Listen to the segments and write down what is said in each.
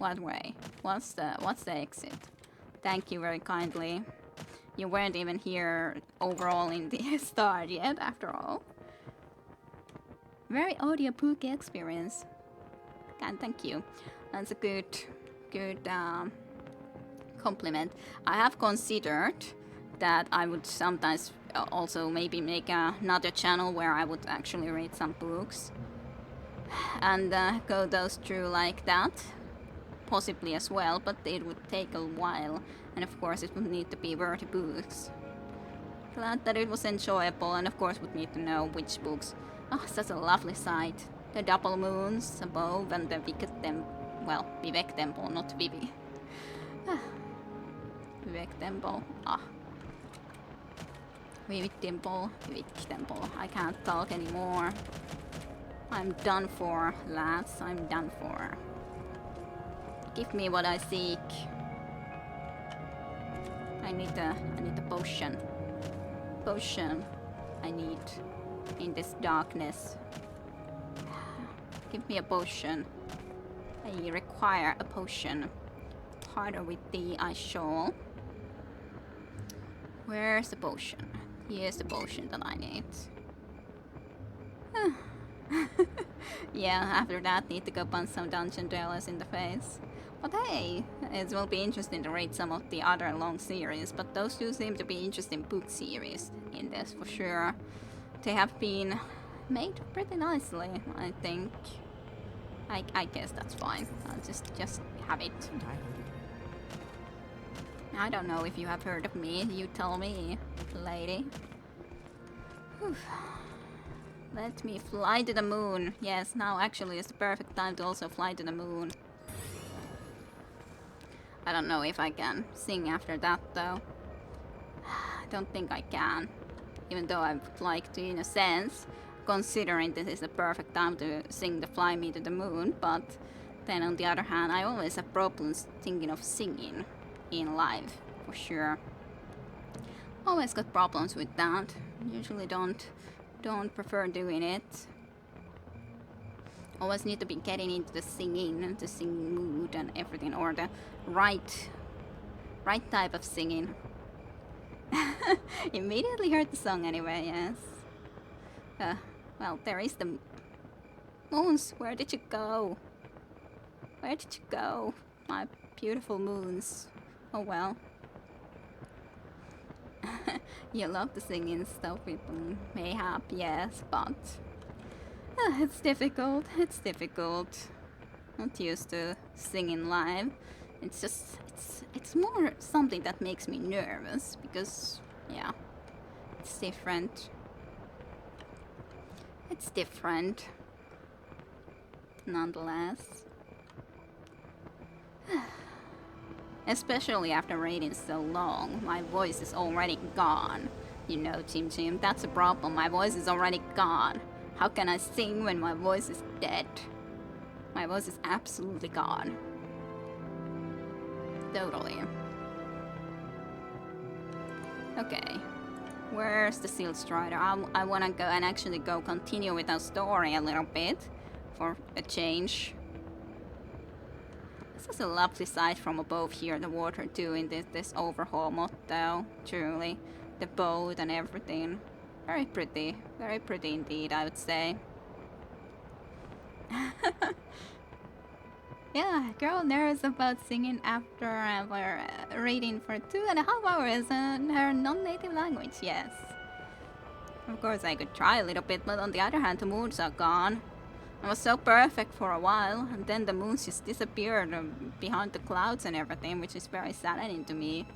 What way? What's the exit? Thank you very kindly. You weren't even here overall in the start yet, after all. Very audiobook experience. And thank you. That's a good compliment. I have considered that I would sometimes also maybe make another channel where I would actually read some books and go those through like that, possibly as well, but it would take a while, and of course it would need to be worthy books. Glad that it was enjoyable, and of course would need to know which books. Oh, such a lovely sight. The double moons above and the Vivek Temple, not Vivi. Vivek Temple. Vivek Temple. I can't talk anymore. I'm done for, lads. I'm done for. Give me what I seek. I need a potion. Potion I need in this darkness. Give me a potion. I require a potion. Harder with thee I shall. Where's the potion? Here's the potion that I need. Yeah, after that need to go punch some dungeon dwellers in the face. But hey, it will be interesting to read some of the other long series, but those two seem to be interesting book series in this for sure. They have been made pretty nicely, I think. I guess that's fine. I'll just have it. I don't know if you have heard of me. You tell me, lady. Whew. Let me fly to the moon. Yes, now actually is the perfect time to also fly to the moon. I don't know if I can sing after that though. I don't think I can. Even though I would like to, in a sense, considering this is the perfect time to sing the Fly Me to the Moon, but then on the other hand, I always have problems thinking of singing in live, for sure. Always got problems with that. Usually don't prefer doing it. Always need to be getting into the singing mood and everything, or the right type of singing. Immediately heard the song anyway, yes. Well, there is the moons. Where did you go? Where did you go? My beautiful moons. Oh well. You love the singing stuff with mayhap, yes, but it's difficult. It's difficult. Not used to singing live. It's just it's more something that makes me nervous because yeah, it's different. It's different. Nonetheless. Especially after reading so long, my voice is already gone. You know, Chim, that's a problem. My voice is already gone. How can I sing when my voice is dead? My voice is absolutely gone. Totally. Okay. Where's the Seal Strider? I wanna go and actually continue with our story a little bit for a change. This is a lovely sight from above here, the water too, in this overhaul motto, truly. The boat and everything. Very pretty indeed, I would say. Yeah, girl nervous about singing after reading for 2.5 hours in her non-native language, yes. Of course I could try a little bit, but on the other hand the moons are gone. It was so perfect for a while, and then the moons just disappeared behind the clouds and everything, which is very saddening to me.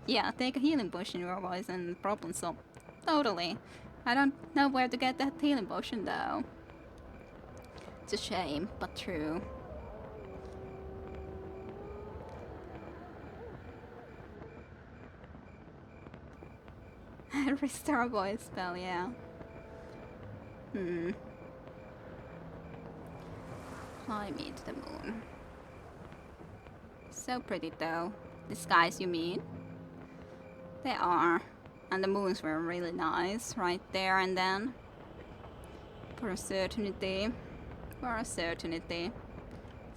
Yeah, take a healing potion in your voice and problem solve. Totally. I don't know where to get that healing potion though. It's a shame, but true. Restore voice spell, yeah. Fly me to the moon. So pretty though. The skies, you mean? They are. And the moons were really nice right there and then. For a certainty. For a certainty.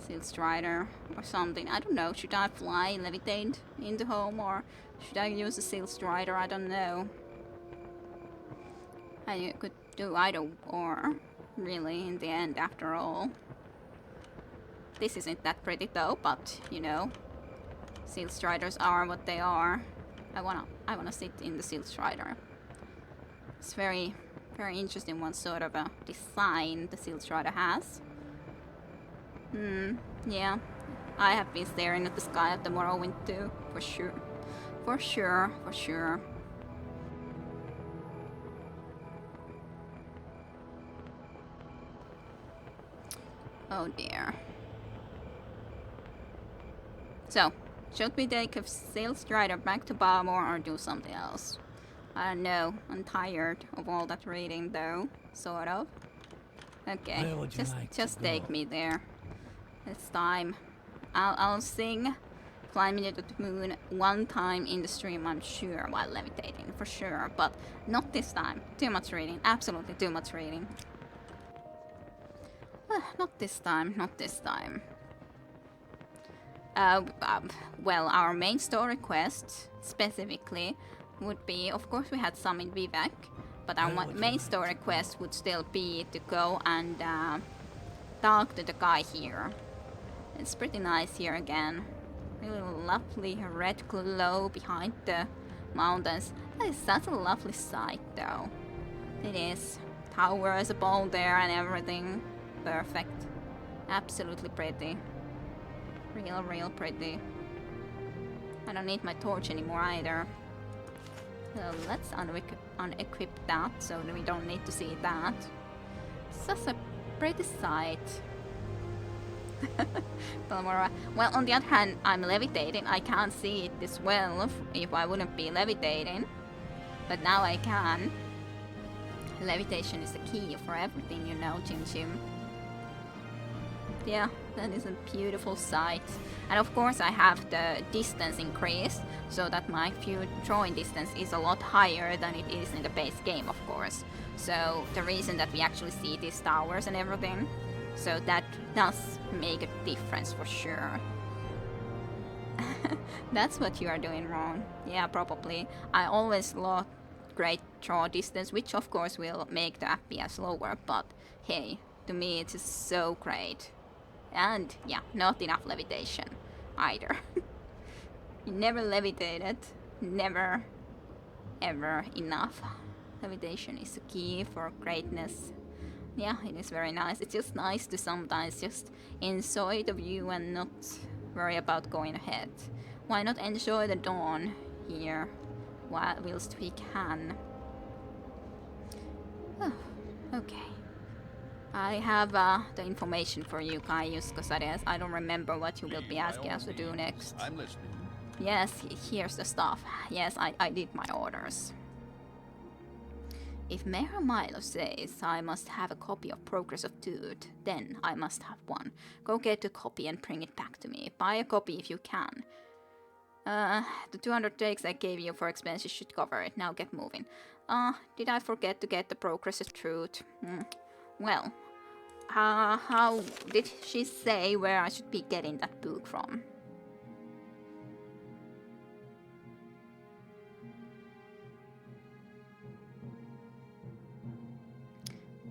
Seal Strider or something. I don't know. Should I fly, levitate into home, or should I use a Seal Strider? I don't know. I could do either or, really, in the end, after all. This isn't that pretty though, but you know, Seal Striders are what they are. I wanna sit in the Seal Strider. It's very interesting what sort of a design the Seal Strider has. Yeah. I have been staring at the sky at the Morrowind too, for sure. For sure, for sure. Oh dear. So, should we take a Seal Strider back to Balmore or do something else? I don't know. I'm tired of all that reading though, sort of. Okay, just take me there. It's time. I'll sing Climbing to the Moon one time in the stream, I'm sure, while levitating, for sure. But not this time. Too much reading. Absolutely too much reading. Not this time. Not this time. Well, our main story quest, specifically, would be, of course we had some in Vivek, but our main story quest would still be to go and talk to the guy here. It's pretty nice here again. Really lovely red glow behind the mountains. That is such a lovely sight though. It is. Towers above there and everything. Perfect. Absolutely pretty. Real pretty. I don't need my torch anymore either. So let's unequip that so that we don't need to see that. Such a pretty sight. Well, on the other hand, I'm levitating. I can't see it this well if I wouldn't be levitating. But now I can. Levitation is the key for everything, you know, Chim Chim. Yeah, that is a beautiful sight. And of course I have the distance increased, so that my drawing distance is a lot higher than it is in the base game, of course. So the reason that we actually see these towers and everything, so that does make a difference for sure. That's what you are doing wrong. Yeah, probably. I always lost great draw distance, which of course will make the FPS lower, but hey, to me it is so great. And yeah, not enough levitation either. Never levitated. Never ever enough. Levitation is the key for greatness. Yeah, it is very nice. It's just nice to sometimes just enjoy the view and not worry about going ahead. Why not enjoy the dawn here whilst we can? Oh, okay. I have the information for you, Caius Cosarias. I don't remember what you will be asking us to do next. I'm listening. Yes, here's the stuff. Yes, I did my orders. If Mayor Milo says I must have a copy of Progress of Dude, then I must have one. Go get a copy and bring it back to me. Buy a copy if you can. The 200 takes I gave you for expenses should cover it. Now get moving. Did I forget to get the Progress of Truth? Well, how did she say where I should be getting that book from?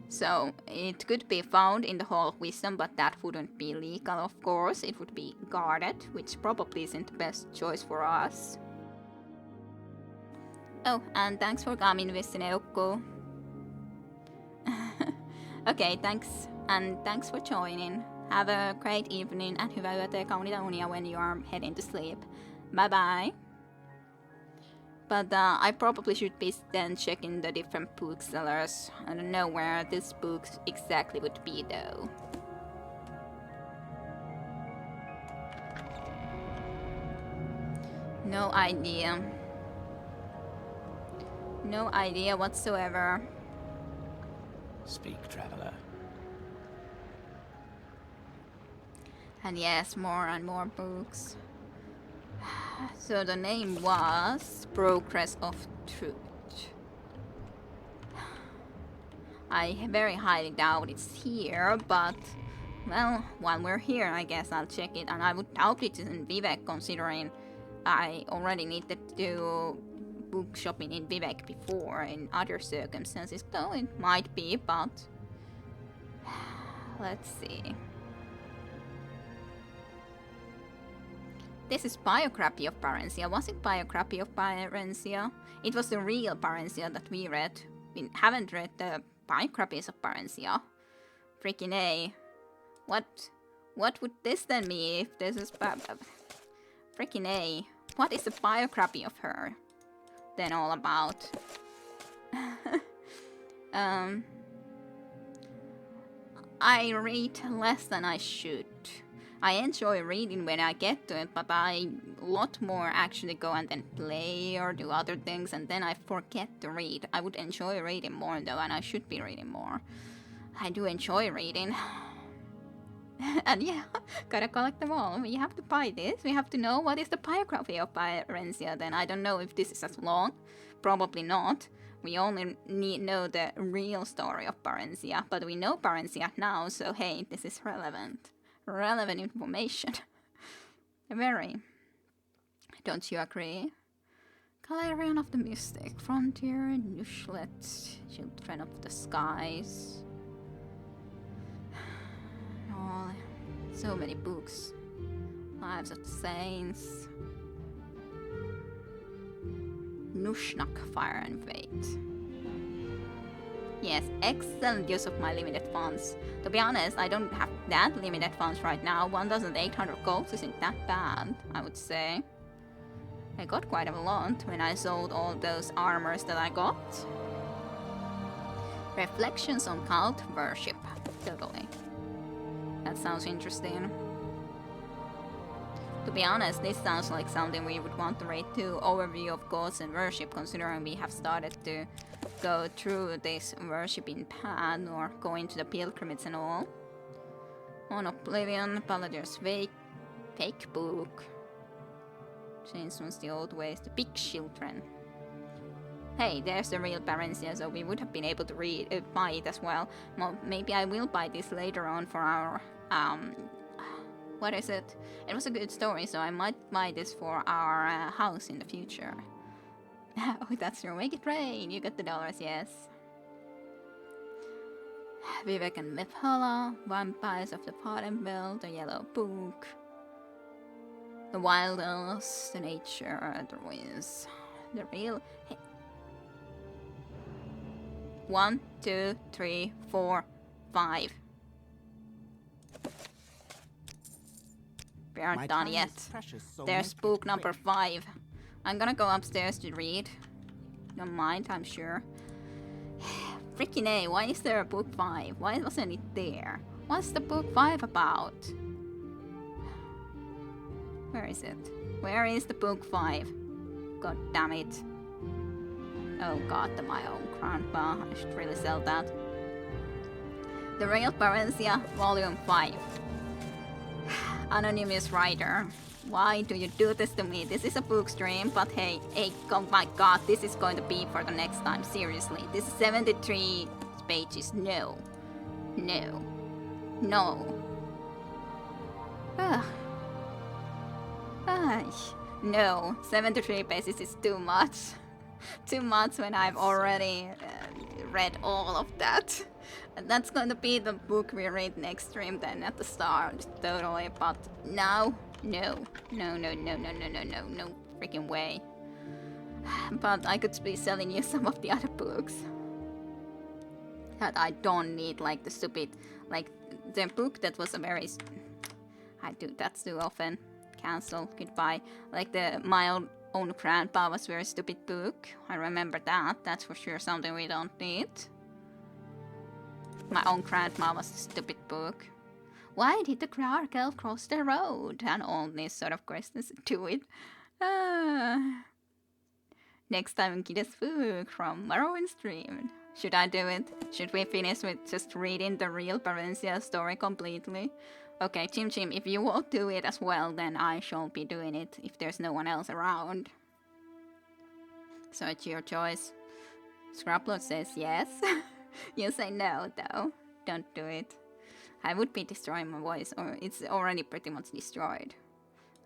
So, it could be found in the Hall of Wisdom, but that wouldn't be legal, of course. It would be guarded, which probably isn't the best choice for us. Oh, and thanks for coming, Vesineukko. Okay, thanks. And thanks for joining. Have a great evening and hyvää yötä ja kauniita unia when you are heading to sleep. Bye bye. But I probably should be then checking the different booksellers. I don't know where this book exactly would be though. No idea. No idea whatsoever. Speak, traveler. And yes, more and more books. So the name was Progress of Truth. I very highly doubt it's here, but Well, while we're here, I guess I'll check it, and I would doubt it in Vivek, considering I already needed to do book shopping in Vivek before in other circumstances, though it might be, but let's see. This is Biography of Barenziah. Was it Biography of Barenziah? It was the Real Barenziah that we read. We haven't read the biographies of Barenziah. Freaking A. What would this then be if this is freaking A? What is the biography of her then all about? I read less than I should. I enjoy reading when I get to it, but I a lot more actually go and then play or do other things, and then I forget to read. I would enjoy reading more though, and I should be reading more. I do enjoy reading. And yeah, gotta collect them all. We have to buy this. We have to know what is the biography of Barenziah. Then I don't know if this is as long. Probably not. We only know the real story of Barenziah, but we know Barenziah now, so hey, this is relevant. Relevant information. Very. Don't you agree? Galerion of the Mystic, Frontier, Nushlet, Children of the Skies. Oh, so many books. Lives of the Saints. Nushnak, Fire and Fate. Yes, excellent use of my limited funds. To be honest, I don't have that limited funds right now. 1,800 gold isn't that bad, I would say. I got quite a lot when I sold all those armors that I got. Reflections on cult worship. Totally. That sounds interesting. To be honest, this sounds like something we would want to read too. Overview of gods and worship, considering we have started to go through this worshipping path or go into the pilgrimage and all. On Oblivion, Paladin's fake book. Change once the old ways, the big children. Hey, there's the Real Barenziah, so we would have been able to buy it as well. Well, maybe I will buy this later on for our what is it? It was a good story, so I might buy this for our house in the future. Oh, that's true. Make it rain. You got the dollars, yes. Vivek and Miphala, Vampires of the Pottenville, the Yellow Book, the Wild Elves, the Nature, the Ruins, the Real. Hey. 1, 2, 3, 4, 5. We aren't done yet. There's book number 5. I'm gonna go upstairs to read. Don't mind, I'm sure. Freaking A, why is there a book 5? Why wasn't it there? What's the book 5 about? Where is it? Where is the book 5? God damn it. Oh god, my own grandpa. I should really sell that. The Real Barenziah, Volume 5. Anonymous writer. Why do you do this to me? This is a book stream, but hey, oh my god, this is going to be for the next time, seriously. This is 73 pages. No. No. No. Ugh. No, 73 pages is too much. Too much when I've already read all of that. And that's going to be the book we read next stream then at the start, totally. But now, no freaking way. But I could be selling you some of the other books that I don't need, like the stupid, like the book that was a very, I do that too often. Cancel, goodbye. Like the My Own Grandpa was a very stupid book. I remember that. That's for sure something we don't need. My Own Grandma was a stupid book. Why did the Clark Elf cross the road? And all these sort of questions to it. Next time get us book from Morrowind stream. Should I do it? Should we finish with just reading the Real Barenziah story completely? Okay, Chim Chim, if you won't do it as well, then I shall be doing it if there's no one else around. So it's your choice. Scrapload says yes. You say no, though. Don't do it. I would be destroying my voice, or it's already pretty much destroyed.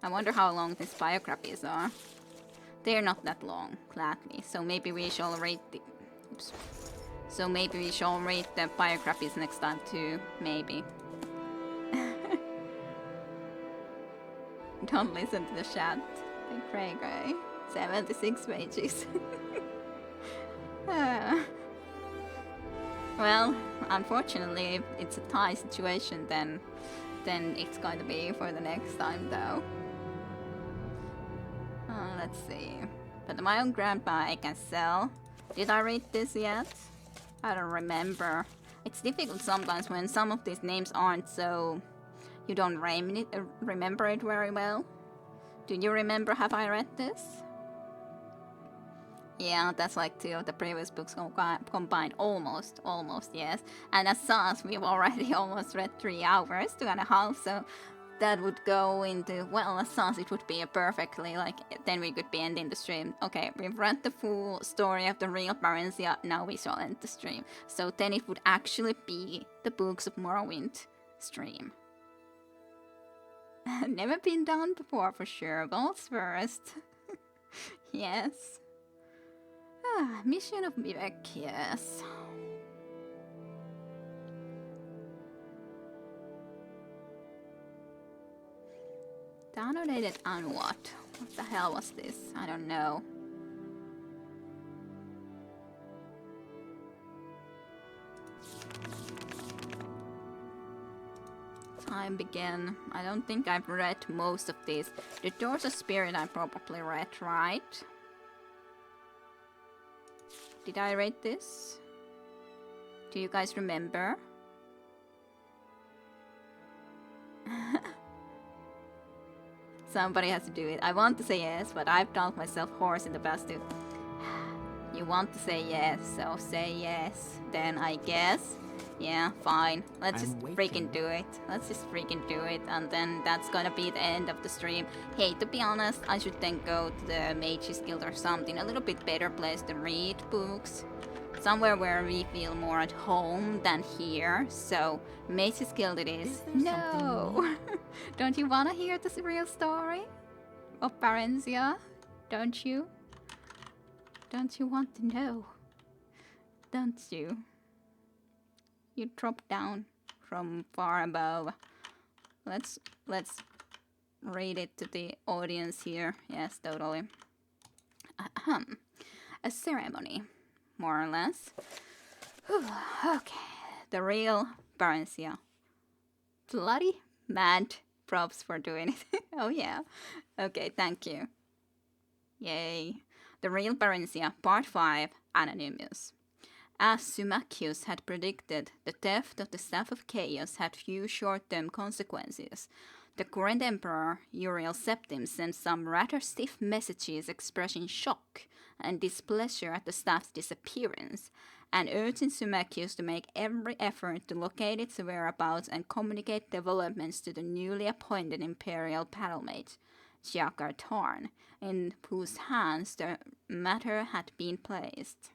I wonder how long these biographies are. They're not that long, gladly. So maybe we shall read the... Oops. So maybe we shall read the biographies next time too. Maybe. Don't listen to the chat. The cray cray. 76 pages. Well, unfortunately, if it's a tie situation, then it's going to be for the next time, though. Let's see. But my own grandpa I can sell. Did I read this yet? I don't remember. It's difficult sometimes when some of these names aren't so... You don't remember it very well. Do you remember, have I read this? Yeah, that's like 2 of the previous books combined. Almost, yes. And as such, we've already almost read 3 hours, 2.5, so that would go into, well, as such, it would be a perfectly, like, then we could be ending the stream. Okay, we've read the full story of the Real Barenziah, now we shall end the stream. So then it would actually be the Books of Morrowind stream. Never been done before, for sure. Balls first. Yes. Mission of Vivek, yes. Downloaded on what? What the hell was this? I don't know. Time began. I don't think I've read most of these. The Doors of Spirit I probably read, right? Did I read this? Do you guys remember? Somebody has to do it. I want to say yes, but I've told myself hoarse in the past too. You want to say yes, so say yes. Then I guess. Yeah, fine. Let's just freaking do it. Let's just freaking do it, and then that's gonna be the end of the stream. Hey, to be honest, I should then go to the Mages Guild or something. A little bit better place to read books. Somewhere where we feel more at home than here. So, Mages Guild it is. No! Don't you wanna hear the real story of Barenziah? Don't you? Don't you want to know? Don't you? You drop down from far above. Let's read it to the audience here. Yes, totally. A ceremony, more or less. Whew, okay, the Real Barenziah. Bloody mad props for doing it. Oh yeah. Okay, thank you. Yay. The Real Barenziah, Part 5, Anonymous. As Symmachus had predicted, the theft of the Staff of Chaos had few short-term consequences. The current Emperor, Uriel Septim, sent some rather stiff messages expressing shock and displeasure at the staff's disappearance, and urging Symmachus to make every effort to locate its whereabouts and communicate developments to the newly appointed Imperial Battlemate, Jakar Tarn, in whose hands the matter had been placed.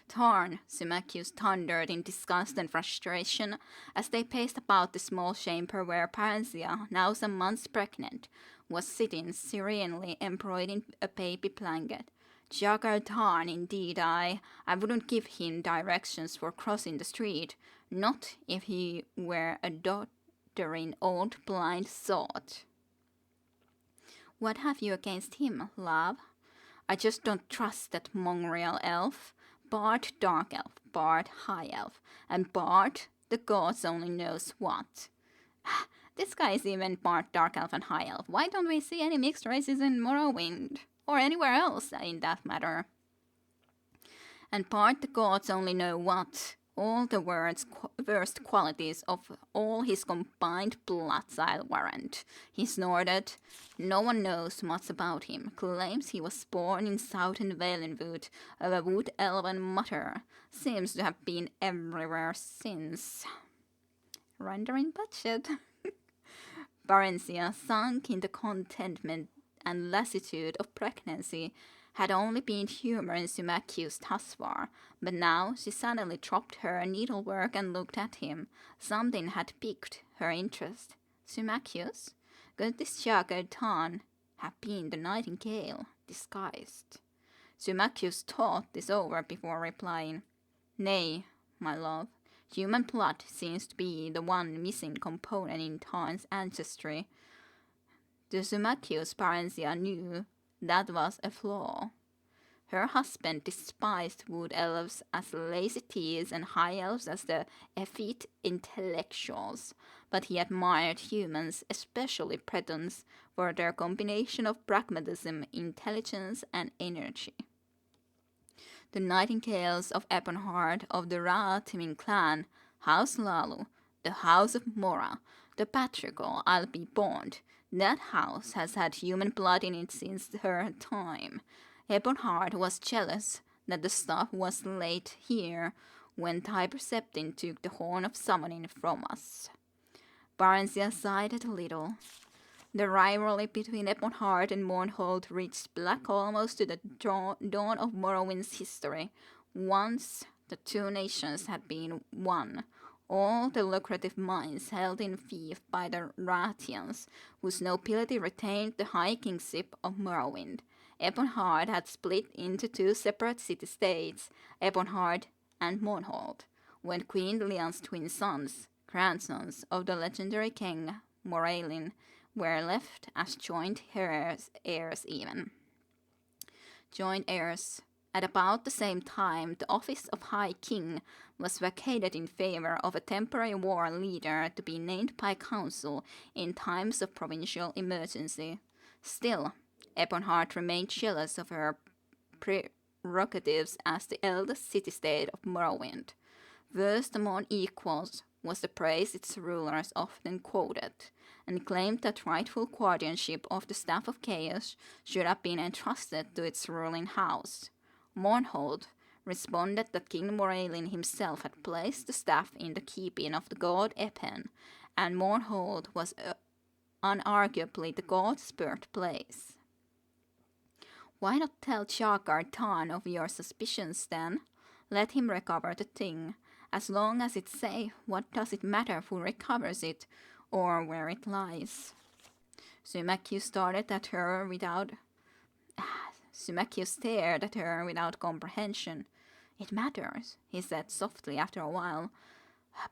Tarn, Symmachus thundered in disgust and frustration as they paced about the small chamber where Barenziah, now some months pregnant, was sitting serenely embroidered in a baby blanket. Jakar Tarn, indeed, I wouldn't give him directions for crossing the street, not if he were a doddering old blind sot. What have you against him, love? I just don't trust that mongrel elf. Bard Dark Elf, Bard High Elf, and Bard the gods only knows what. This guy is even Bard Dark Elf and High Elf. Why don't we see any mixed races in Morrowind? Or anywhere else, in that matter. And Bard the gods only know what. All the worst qualities of all his combined bloods, I'll warrant. He snorted. No one knows much about him. Claims he was born in southern Valenwood of a wood elven mother. Seems to have been everywhere since. Rendering budget. Barenziah, sunk in the contentment and lassitude of pregnancy, had only been humor in Symmachus thus far, but now she suddenly dropped her needlework and looked at him. Something had piqued her interest. Symmachus? Could this Shagard Tan have been the nightingale, disguised? Symmachus thought this over before replying. Nay, my love, human blood seems to be the one missing component in Tan's ancestry. The Symmachus Barenziah knew that was a flaw. Her husband despised wood elves as lazy thieves and high elves as the effete intellectuals, but he admired humans, especially Bretons, for their combination of pragmatism, intelligence, and energy. The nightingales of Ebonheart of the Raatimin clan, House Lalu, the House of Mora, the patriarchal Albi Bond, that house has had human blood in it since her time. Ebonheart was jealous that the stuff was laid here when Tiber Septim took the horn of summoning from us. Barenziah sighed a little. The rivalry between Ebonheart and Mournhold reached black almost to the dawn of Morrowind's history. Once the two nations had been one, all the lucrative mines held in fief by the Ratians, whose nobility retained the high kingship of Morrowind. Ebonheart had split into two separate city-states, Ebonheart and Mournhold, when Queen Lian's twin sons, grandsons of the legendary king Morrailin, were left as joint heirs Joint heirs. At about the same time, the office of High King was vacated in favor of a temporary war leader to be named by council in times of provincial emergency. Still, Ebonheart remained jealous of her prerogatives as the eldest city-state of Morrowind. Worst among equals was the praise its rulers often quoted, and claimed that rightful guardianship of the Staff of Chaos should have been entrusted to its ruling house. Mournhold responded that King Morrailin himself had placed the staff in the keeping of the god Epen, and Mournhold was unarguably the god's birthplace. Why not tell Shagard Tan of your suspicions then? Let him recover the thing. As long as it's safe, what does it matter who recovers it, or where it lies? Symmachus stared at her without comprehension. It matters, he said softly after a while.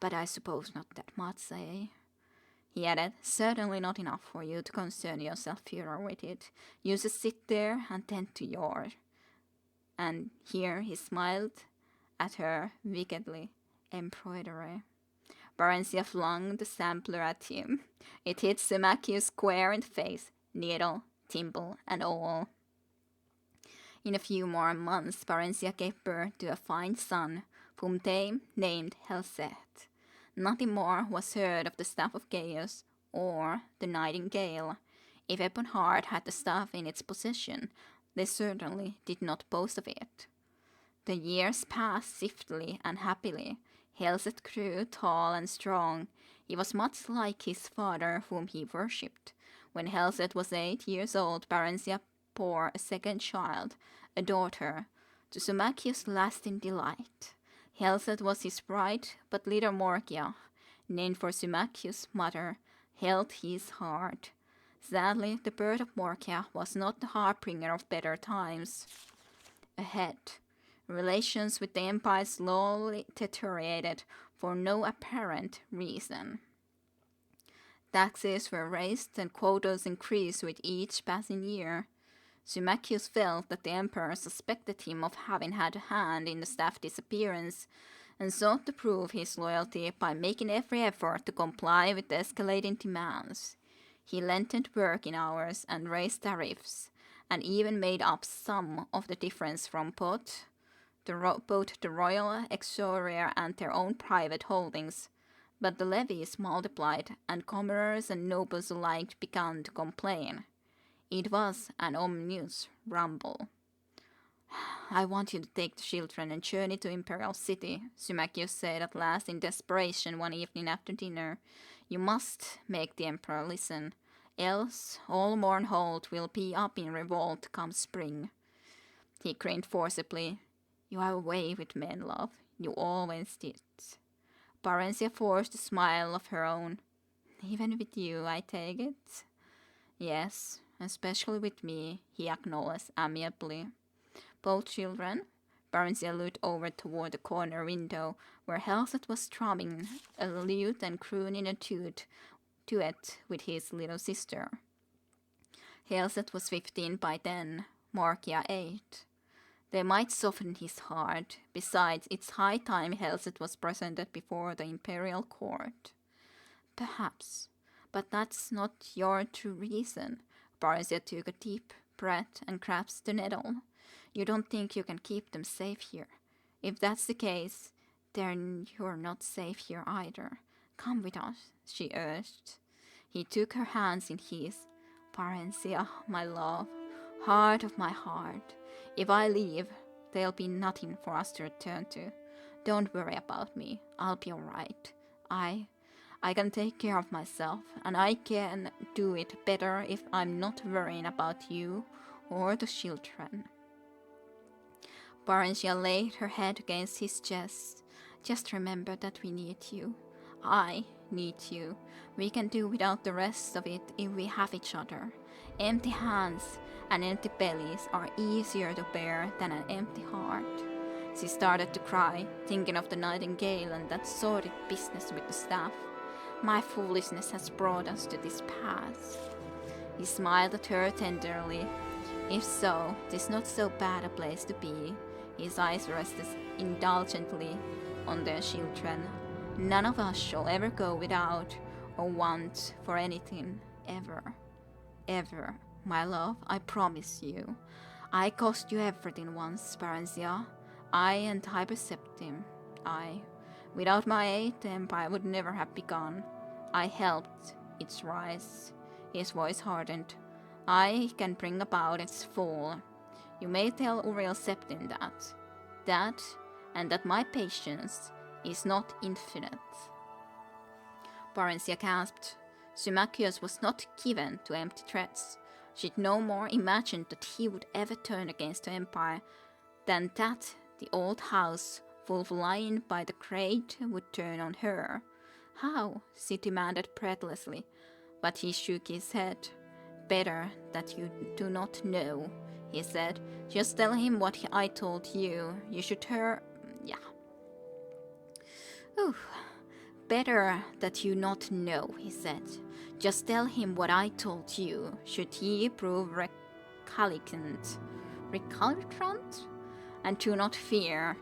But I suppose not that much, eh? He added, certainly not enough for you to concern yourself further with it. You just sit there and tend to yours. And here he smiled at her wickedly. Embroidery. Barenziah flung the sampler at him. It hit Symmachus square in the face, needle, thimble, and all. In a few more months, Barenziah gave birth to a fine son, whom they named Helseth. Nothing more was heard of the Staff of Chaos or the Nightingale. If Ebonheart had the staff in its possession, they certainly did not boast of it. The years passed swiftly and happily. Helseth grew tall and strong. He was much like his father, whom he worshipped. When Helseth was 8 years old, Barenziah bore a second child, a daughter, to Symmachus' lasting delight. Helseth was his bride, but little Morgia, named for Symmachus' mother, held his heart. Sadly, the birth of Morgia was not the harbinger of better times ahead. Relations with the Empire slowly deteriorated for no apparent reason. Taxes were raised and quotas increased with each passing year. Symmachus felt that the Emperor suspected him of having had a hand in the staff disappearance, and sought to prove his loyalty by making every effort to comply with the escalating demands. He lengthened working hours and raised tariffs, and even made up some of the difference from both the royal exchequer and their own private holdings. But the levies multiplied, and commoners and nobles alike began to complain. It was an ominous rumble. I want you to take the children and journey to Imperial City, Symmachus said at last in desperation one evening after dinner. You must make the Emperor listen, else all Mournhold will be up in revolt come spring. He grinned forcibly. You have a way with men, love. You always did. Barenziah forced a smile of her own. Even with you, I take it? Yes, especially with me, he acknowledged amiably. Both children? Barenziah looked over toward the corner window where Helset was strumming a lute and crooning a duet with his little sister. Helset was 15 by then, Markia 8. They might soften his heart. Besides, it's high time Helset was presented before the imperial court. Perhaps, but that's not your true reason. Barenziah took a deep breath and grasped the nettle. You don't think you can keep them safe here. If that's the case, then you're not safe here either. Come with us, she urged. He took her hands in his. Barenziah, my love, heart of my heart. If I leave, there'll be nothing for us to return to. Don't worry about me. I'll be all right. I can take care of myself, and I can do it better if I'm not worrying about you or the children. Barenziah laid her head against his chest. Just remember that we need you. I need you. We can do without the rest of it if we have each other. Empty hands and empty bellies are easier to bear than an empty heart. She started to cry, thinking of the nightingale and that sordid business with the staff. My foolishness has brought us to this pass. He smiled at her tenderly. If so, 'tis not so bad a place to be. His eyes rested indulgently on their children. None of us shall ever go without or want for anything, ever. Ever, my love, I promise you. I cost you everything once, Barenziah. I and Hyperseptim. Without my aid, the Empire would never have begun. I helped its rise. His voice hardened. I can bring about its fall. You may tell Real Septim that, and that my patience is not infinite. Barenziah gasped. Symmachus was not given to empty threats. She'd no more imagined that he would ever turn against the Empire than that the old house, full of lying by the grate, would turn on her. How? She demanded breathlessly, but he shook his head. Better that you do not know, he said. Just tell him what I told you. You should Better that you not know, he said. Just tell him what I told you. Should he prove recalcitrant? And do not fear.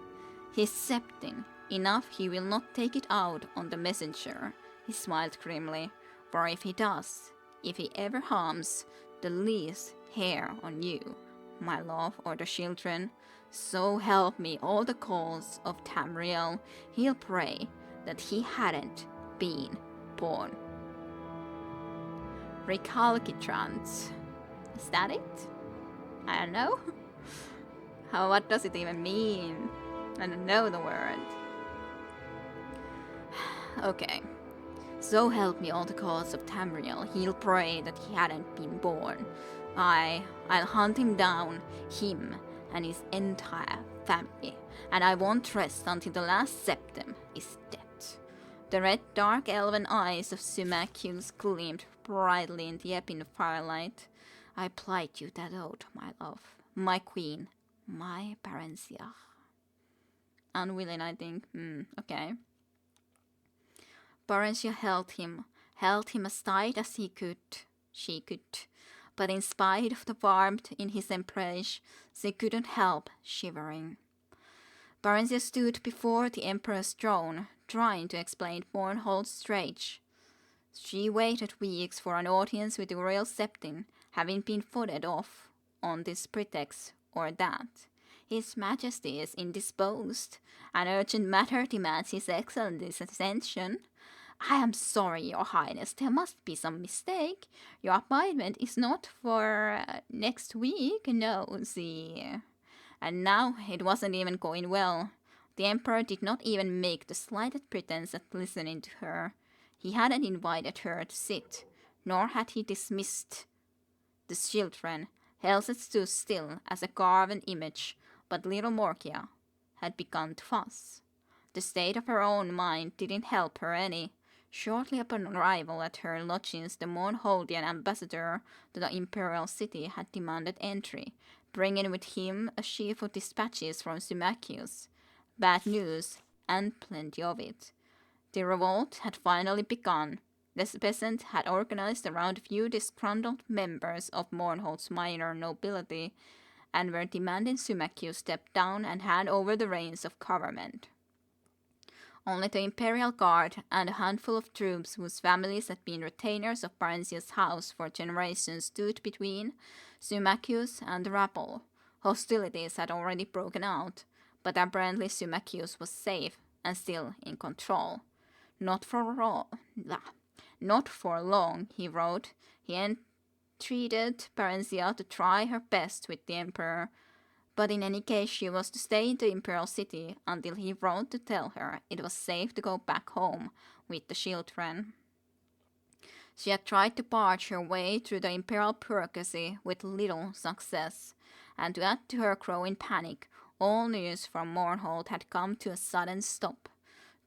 He's Septim. Enough he will not take it out on the messenger. He smiled grimly. For if he does, if he ever harms the least hair on you, my love, or the children, so help me all the calls of Tamriel, he'll pray that he hadn't been born. Recalcitrant. Is that it? I don't know. What does it even mean? I don't know the word. Okay. So help me all the cause of Tamriel, he'll pray that he hadn't been born. I'll hunt him down, him and his entire family, and I won't rest until the last Septim is dead. The red dark elven eyes of Symmachus gleamed brightly in the ebon firelight. I plight you that oath, my love, my queen, my Barenziah. Unwilling, I think. Okay. Barenziah held him as tight as she could, but in spite of the warmth in his embrace, she couldn't help shivering. Barenziah stood before the Emperor's throne, trying to explain Bornhold's rage. She waited weeks for an audience with the Real Septim, having been voted off on this pretext or that. His Majesty is indisposed. An urgent matter demands His Excellency's attention. I am sorry, Your Highness, there must be some mistake. Your appointment is not for next week, no, see. And now it wasn't even going well. The Emperor did not even make the slightest pretense at listening to her. He hadn't invited her to sit, nor had he dismissed the children. Helset stood still as a carven image, but little Morkia had begun to fuss. The state of her own mind didn't help her any. Shortly upon arrival at her lodgings, the Mournholdian ambassador to the imperial city had demanded entry, bringing with him a sheaf of dispatches from Symmachus. Bad news, and plenty of it. The revolt had finally begun. The peasant had organized around a few disgruntled members of Mournhold's minor nobility, and were demanding Symmachus step down and hand over the reins of government. Only the Imperial Guard and a handful of troops whose families had been retainers of Barenziah's house for generations stood between Symmachus and the rabble. Hostilities had already broken out, but apparently Symmachus was safe and still in control. Not for long, he wrote. He entreated Barenziah to try her best with the Emperor, but in any case she was to stay in the imperial city until he wrote to tell her it was safe to go back home with the children. She had tried to barge her way through the imperial bureaucracy with little success, and to add to her growing panic, all news from Mournhold had come to a sudden stop.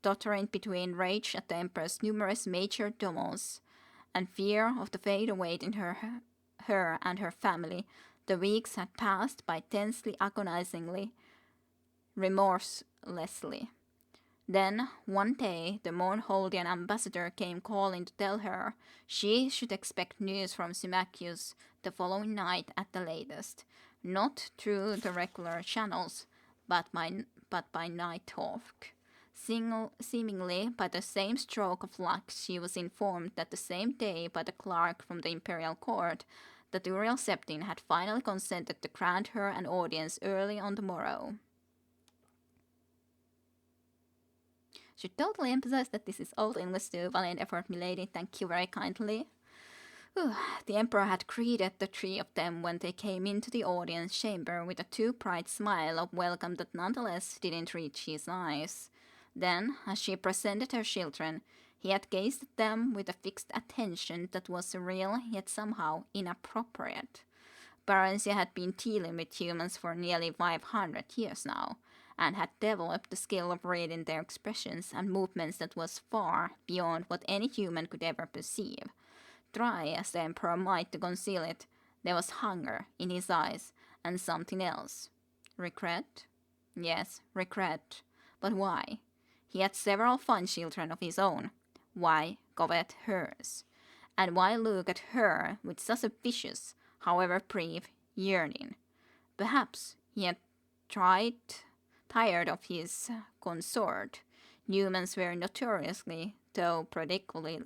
Tottering between rage at the Emperor's numerous major domos and fear of the fate awaiting her and her family, the weeks had passed by tensely, agonizingly, remorselessly. Then, one day, the Mournholdian ambassador came calling to tell her she should expect news from Symmachus the following night at the latest, not through the regular channels, but by night hawk. Seemingly by the same stroke of luck, she was informed that the same day by the clerk from the imperial court that Uriel Septim had finally consented to grant her an audience early on the morrow. Should totally emphasize that this is all English to valiant effort, milady. Thank you very kindly. The Emperor had greeted the three of them when they came into the audience chamber with a too bright smile of welcome that nonetheless didn't reach his eyes. Then, as she presented her children, he had gazed at them with a fixed attention that was surreal yet somehow inappropriate. Barenziah had been dealing with humans for nearly 500 years now, and had developed the skill of reading their expressions and movements that was far beyond what any human could ever perceive. Try as the Emperor might to conceal it, there was hunger in his eyes, and something else. Regret? Yes, regret. But why? He had several fine children of his own. Why covet hers? And why look at her with such a vicious, however brief, yearning? Perhaps he had tired of his consort. Humans were notoriously, though predictably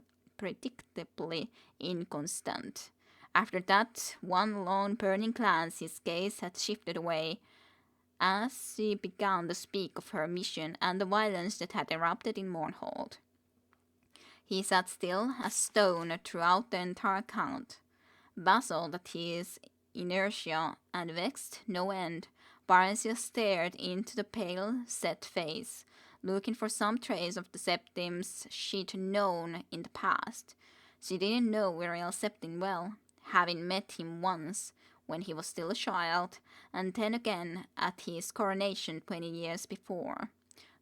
inconstant. After that one long burning glance, his gaze had shifted away, as she began to speak of her mission and the violence that had erupted in Mournhold. He sat still as stone throughout the entire account, baffled at his inertia and vexed no end. Barenziah stared into the pale, set face, looking for some trace of the Septims she'd known in the past. She didn't know Real Septim well, having met him once, when he was still a child, and then again at his coronation 20 years before.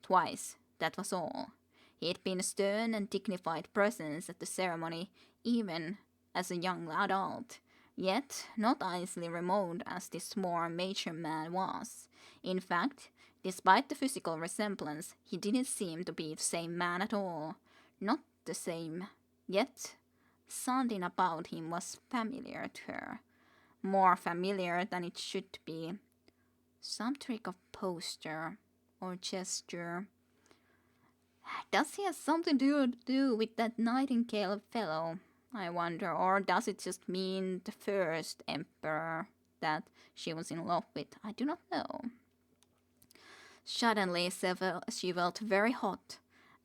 Twice, that was all. He had been a stern and dignified presence at the ceremony, even as a young adult, yet not easily removed as this more mature man was. In fact, despite the physical resemblance, he didn't seem to be the same man at all. Not the same, yet something about him was familiar to her. More familiar than it should be. Some trick of posture or gesture. Does he have something to do with that Nightingale fellow, I wonder, or does it just mean the first emperor that she was in love with? I do not know. Suddenly she felt very hot,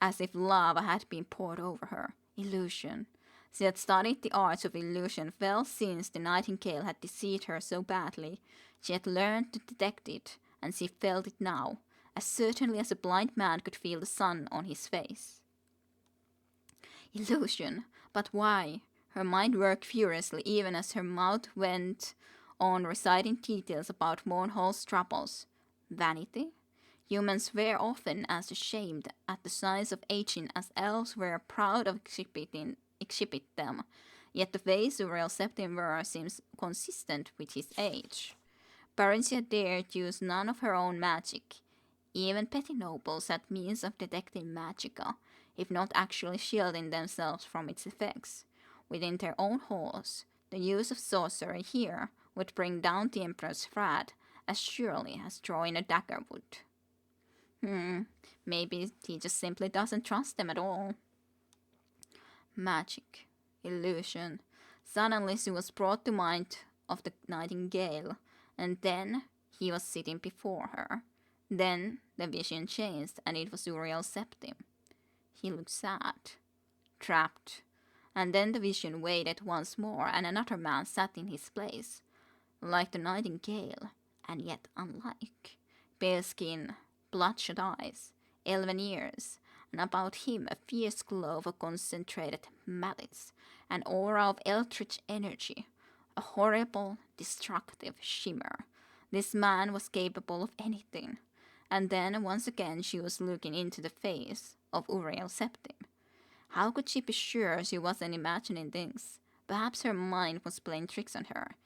as if lava had been poured over her. Illusion. She had studied the arts of illusion well since the Nightingale had deceived her so badly. She had learned to detect it, and she felt it now, as certainly as a blind man could feel the sun on his face. Illusion. But why? Her mind worked furiously even as her mouth went on reciting details about Mournhall's troubles. Vanity? Humans were often as ashamed at the signs of aging as elves were proud of exhibit them, yet the ways Uriel Septim seems consistent with his age. Barenziah dared use none of her own magic. Even petty nobles had means of detecting magicka, if not actually shielding themselves from its effects. Within their own halls, the use of sorcery here would bring down the Emperor's wrath as surely as drawing a dagger would. Maybe he just simply doesn't trust them at all. Magic. Illusion. Suddenly she was brought to mind of the nightingale, and then he was sitting before her. Then the vision changed, and it was Uriel Septim. He looked sad, trapped, and then the vision waited once more, and another man sat in his place, like the nightingale, and yet unlike. Pale skin, bloodshot eyes, elven ears, and about him a fierce glow of concentrated malice, an aura of eldritch energy, a horrible, destructive shimmer. This man was capable of anything. And then, once again, she was looking into the face of Uriel Septim. How could she be sure she wasn't imagining things? Perhaps her mind was playing tricks on her.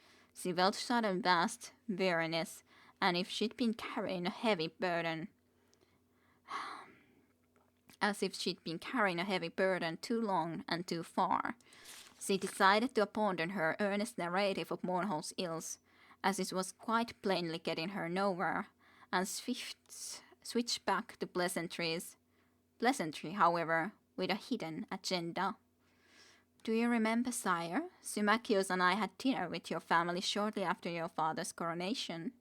She felt sudden vast weariness, and if she'd been carrying a heavy burden, too long and too far. She decided to abandon her earnest narrative of Mournhall's ills, as it was quite plainly getting her nowhere, and switch back to pleasantries. Pleasantry, however, with a hidden agenda. Do you remember, sire? Symmachus and I had dinner with your family shortly after your father's coronation.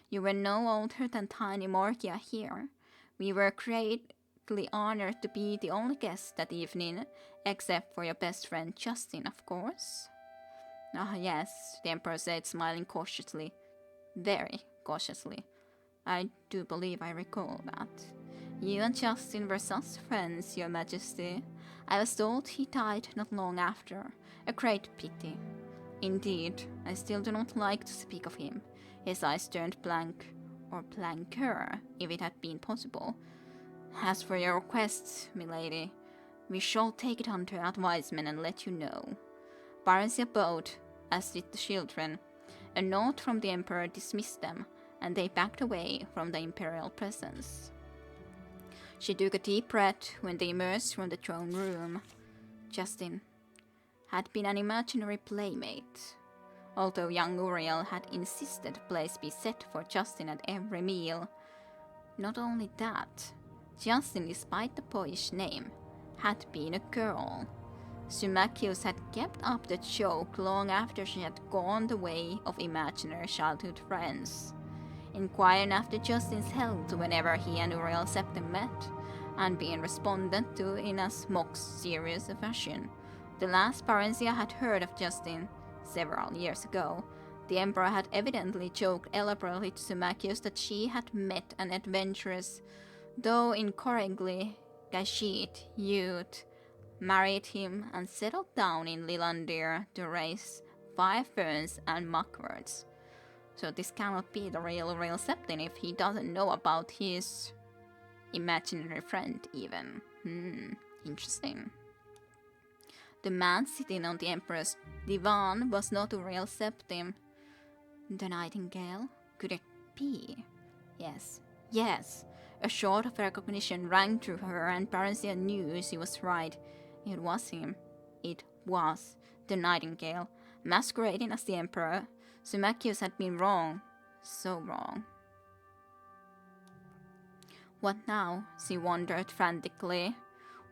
You were no older than tiny Morgia here. We were greatly honored to be the only guests that evening, except for your best friend Justin, of course. Ah, yes, the Emperor said, smiling cautiously. Very cautiously. I do believe I recall that. You and Justin were such friends, your majesty. I was told he died not long after. A great pity. Indeed, I still do not like to speak of him. His eyes turned blank, or blanker, if it had been possible. As for your request, milady, we shall take it under advisement and let you know. Barenziah bowed, as did the children. A note from the Emperor dismissed them, and they backed away from the imperial presence. She took a deep breath when they emerged from the throne room. Justin had been an imaginary playmate. Although young Uriel had insisted a place be set for Justin at every meal. Not only that, Justin, despite the boyish name, had been a girl. Symmachus had kept up the joke long after she had gone the way of imaginary childhood friends, inquiring after Justin's health whenever he and Uriel Septim met, and being responded to in a mock serious fashion. The last Barenziah had heard of Justin, several years ago, the Emperor had evidently joked elaborately to Symmachus that she had met an adventurous, though incorrectly caged youth, married him, and settled down in Lilandir to raise 5 ferns and muckwards. So this cannot be the real Septim if he doesn't know about his imaginary friend even. Interesting. The man sitting on the Emperor's divan was not Uriel Septim. The nightingale? Could it be? Yes. A short of recognition rang through her, and Barenziah knew she was right. It was him. It was the nightingale, masquerading as the Emperor. Symmachus had been wrong. So wrong. What now? She wondered frantically.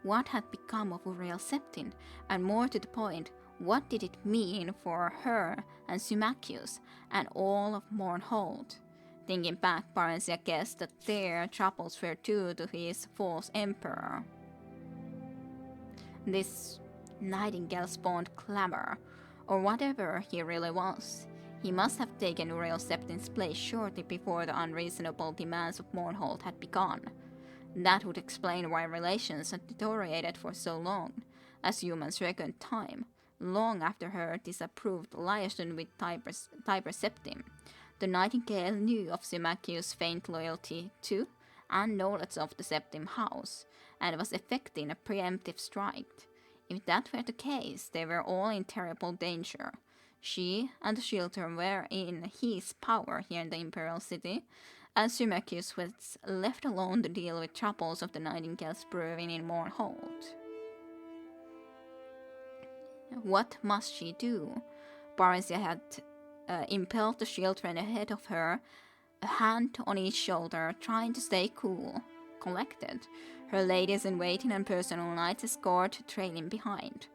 What had become of Uriel Septim? And more to the point, what did it mean for her and Symmachus and all of Mournhall? Thinking back, Barenziah guessed that their troubles were due to his false emperor. This nightingale spawned clamor, or whatever he really was. He must have taken Uriel Septim's place shortly before the unreasonable demands of Mournhall had begun. That would explain why relations had deteriorated for so long, as humans reckoned time, long after her disapproved liaison with Tiber Septim. The Nightingale knew of Symmachus' faint loyalty to and knowledge of the Septim house, and was effecting a preemptive strike. If that were the case, they were all in terrible danger. She and the children were in his power here in the Imperial City, and Symmachus was left alone to deal with troubles of the Nightingales brewing in Mournhold. What must she do? Barenziah had impelled the children ahead of her, a hand on each shoulder, trying to stay cool, collected, her ladies-in-waiting and personal knights escort trailing behind.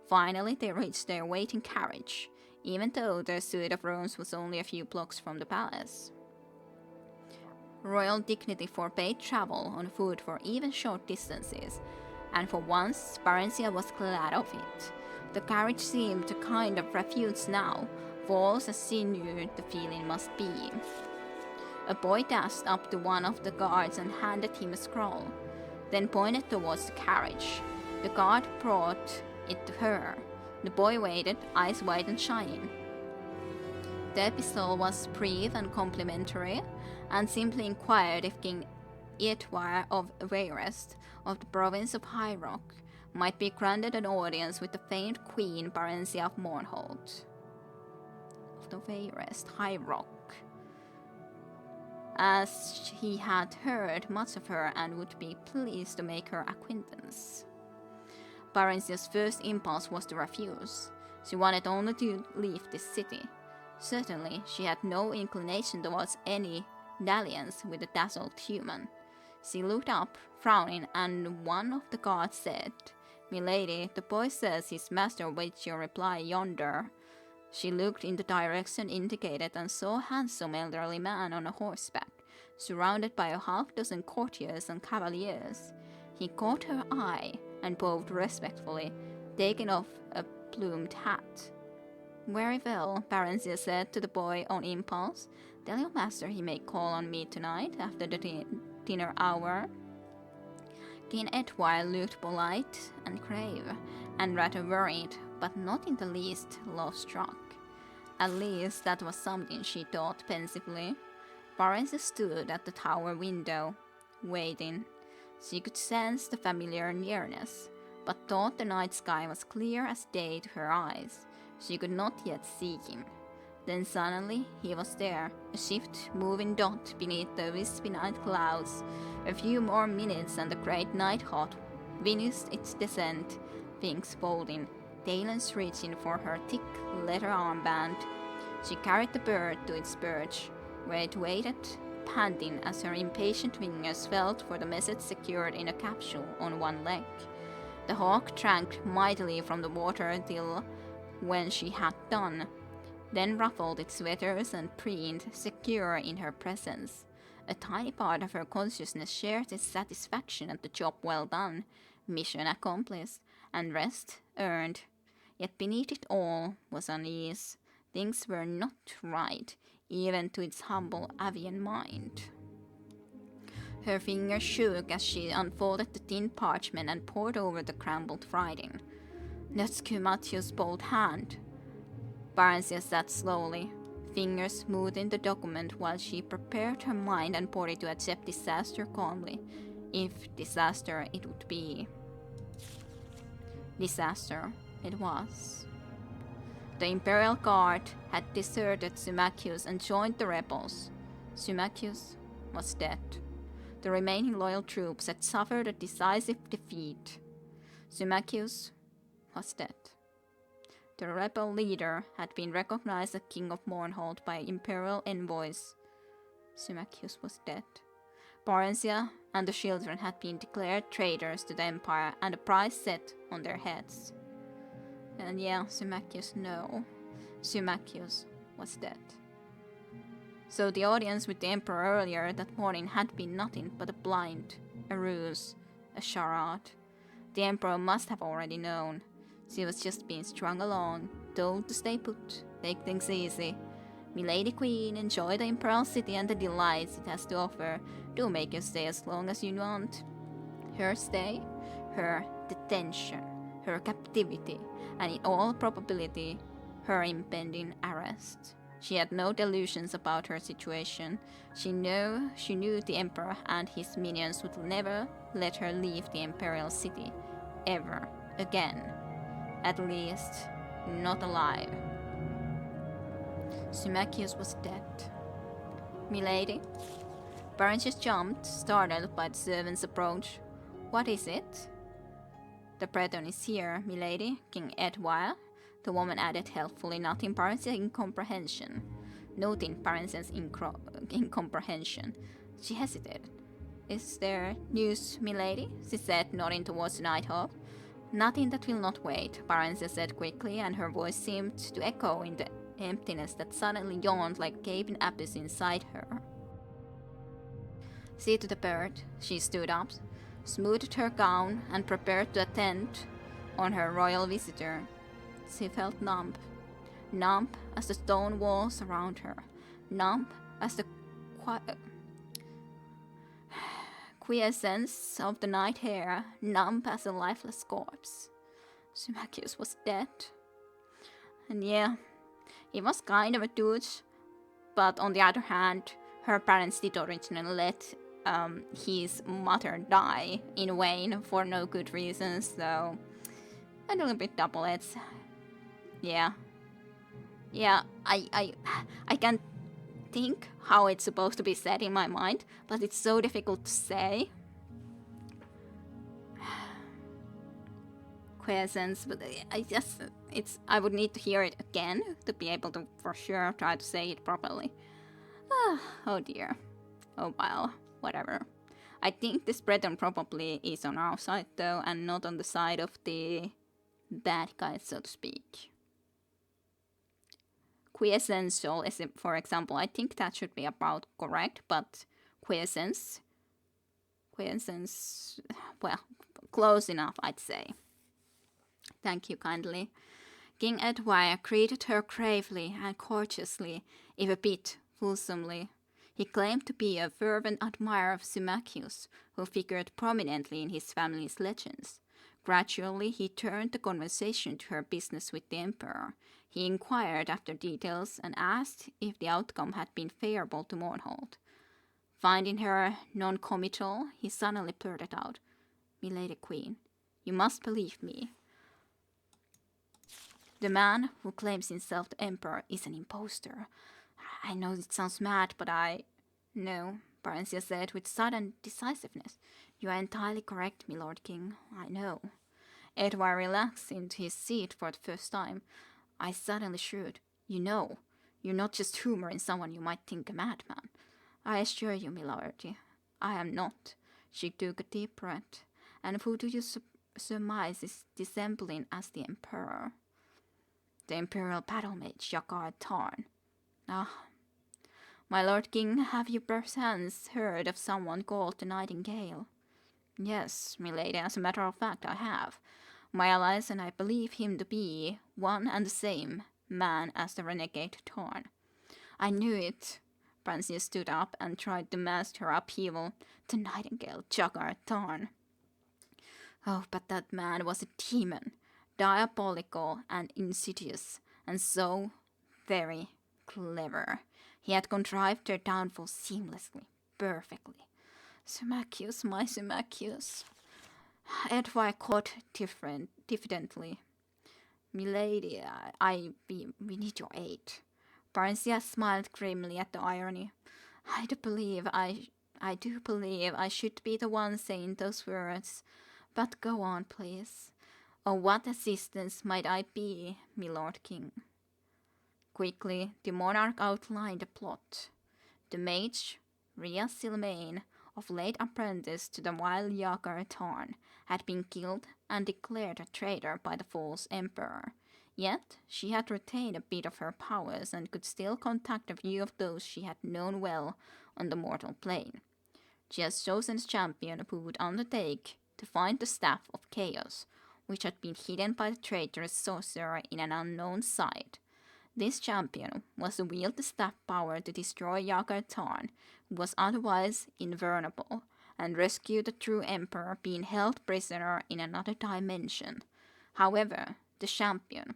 Finally, they reached their waiting carriage, even though their suite of rooms was only a few blocks from the palace. Royal dignity forbade travel on foot for even short distances, and for once, Barenziah was glad of it. The carriage seemed to kind of refuse now, false as she knew the feeling must be. A boy dashed up to one of the guards and handed him a scroll, then pointed towards the carriage. The guard brought it to her. The boy waited, eyes wide and shining. The epistle was brief and complimentary, and simply inquired if King Eadward of Vayrest, of the province of High Rock, might be granted an audience with the famed Queen Barenziah of Mournhold. Of the Vayrest, High Rock. As he had heard much of her and would be pleased to make her acquaintance. Barenziah's first impulse was to refuse. She wanted only to leave this city. Certainly, she had no inclination towards any dalliance with a dazzled human. She looked up, frowning, and one of the guards said, "Milady, the boy says his master waits your reply yonder." She looked in the direction indicated and saw a handsome elderly man on a horseback, surrounded by a half-dozen courtiers and cavaliers. He caught her eye and bowed respectfully, taking off a plumed hat. "Very well," Barenziah said to the boy on impulse. "Tell your master he may call on me tonight after the dinner hour." King Eadward looked polite and grave, and rather worried, but not in the least love-struck. At least that was something, she thought pensively. Barenziah stood at the tower window, waiting. She could sense the familiar nearness, but thought the night sky was clear as day to her eyes. She could not yet see him. Then suddenly he was there, a swift moving dot beneath the wispy night clouds. A few more minutes and the great night hawk finished its descent, wings folding, talons reaching for her thick leather armband. She carried the bird to its perch, where it waited, panting as her impatient fingers felt for the message secured in a capsule on one leg. The hawk drank mightily from the water till when she had done, then ruffled its feathers and preened, secure in her presence. A tiny part of her consciousness shared its satisfaction at the job well done, mission accomplished, and rest earned. Yet beneath it all was unease. Things were not right, even to its humble avian mind. Her fingers shook as she unfolded the thin parchment and pored over the crumbled writing. "That's Symmachus' bold hand." Barenziah sat slowly, fingers smoothing the document while she prepared her mind and body to accept disaster calmly, if disaster it would be. Disaster it was. The Imperial Guard had deserted Symmachus and joined the rebels. Symmachus was dead. The remaining loyal troops had suffered a decisive defeat. Symmachus was dead. The rebel leader had been recognized as King of Mournhold by imperial envoys. Symmachus was dead. Barenziah and the children had been declared traitors to the Empire and a price set on their heads. And yeah, Symmachus, no. Symmachus was dead. So the audience with the Emperor earlier that morning had been nothing but a blind, a ruse, a charade. The Emperor must have already known. She was just being strung along, told to stay put, take things easy. Milady Queen, enjoy the Imperial City and the delights it has to offer. Do make your stay as long as you want. Her stay, her detention, her captivity, and in all probability, her impending arrest. She had no delusions about her situation. She knew the Emperor and his minions would never let her leave the Imperial City, ever again. At least, not alive. Symmachus was dead. Milady? Barenziah jumped, startled by the servant's approach. What is it? The Breton is here, milady, King Edwire, the woman added helpfully, noting Barenziah's incomprehension. Noting Barenziah's incomprehension, she hesitated. Is there news, milady? She said, nodding towards the night hall. Nothing that will not wait, Barenziah said quickly, and her voice seemed to echo in the emptiness that suddenly yawned like a gaping abyss inside her. See to the bird. She stood up, smoothed her gown, and prepared to attend on her royal visitor. She felt numb. Numb as the stone walls around her. Numb as the quiescence of the night air. Numb as a lifeless corpse. Symmachus was dead. And yeah, he was kind of a douche, but on the other hand, her parents did originally let his mother die in vain for no good reasons, so a little bit double-edged. Yeah, I can't think how it's supposed to be said in my mind, but it's so difficult to say. Quiescence, but I would need to hear it again to be able to for sure try to say it properly. Oh dear. Oh well, whatever. I think this Breton probably is on our side though, and not on the side of the bad guys, so to speak. Quiescential, for example, I think that should be about correct, but quiescence, well, close enough, I'd say. Thank you kindly. King Edwire greeted her gravely and courteously, if a bit fulsomely. He claimed to be a fervent admirer of Symmachus, who figured prominently in his family's legends. Gradually, he turned the conversation to her business with the Emperor. He inquired after details and asked if the outcome had been favorable to Mournhold. Finding her non-committal, he suddenly blurted out, "Milady Queen, you must believe me. The man who claims himself the Emperor is an impostor. I know it sounds mad, but No, Barenziah said with sudden decisiveness. You are entirely correct, my Lord King. I know. Edward relaxed into his seat for the first time. I suddenly shrewd. You know, you're not just humoring someone you might think a madman. I assure you, my lord, I am not. She took a deep breath. And who do you surmise is dissembling as the Emperor? The Imperial battle mage, Jakar Tarn. Ah. My Lord King, have you perchance heard of someone called the Nightingale? Yes, milady, as a matter of fact, I have. My allies and I believe him to be one and the same man as the renegade Tarn. I knew it. Barenziah stood up and tried to mask her upheaval. The Nightingale, Jakar Tarn. Oh, but that man was a demon, diabolical and insidious, and so very clever. He had contrived their downfall seamlessly, perfectly. Symmachus, my Symmachus. Edward caught diffidently. Milady, we need your aid. Barenziah smiled grimly at the irony. I do believe I should be the one saying those words. But go on, please. Of what assistance might I be, my Lord King? Quickly, the monarch outlined the plot. The mage, Real Barenziah, of late apprentice to the wild Jakar Tarn, had been killed and declared a traitor by the false emperor. Yet she had retained a bit of her powers and could still contact a few of those she had known well on the mortal plane. She has chosen a champion who would undertake to find the Staff of Chaos, which had been hidden by the traitorous sorcerer in an unknown site. This champion was to wield the staff power to destroy Jakar Tarn, who was otherwise invulnerable, and rescue the true emperor being held prisoner in another dimension. However, the champion,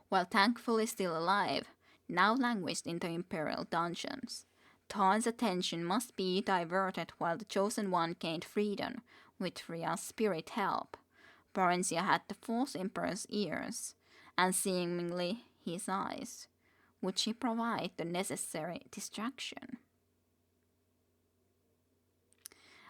while thankfully still alive, now languished in the Imperial dungeons. Tarn's attention must be diverted while the Chosen One gained freedom with Rhea's spirit help. Barenziah had the false Emperor's ears, and seemingly his eyes. Would she provide the necessary distraction?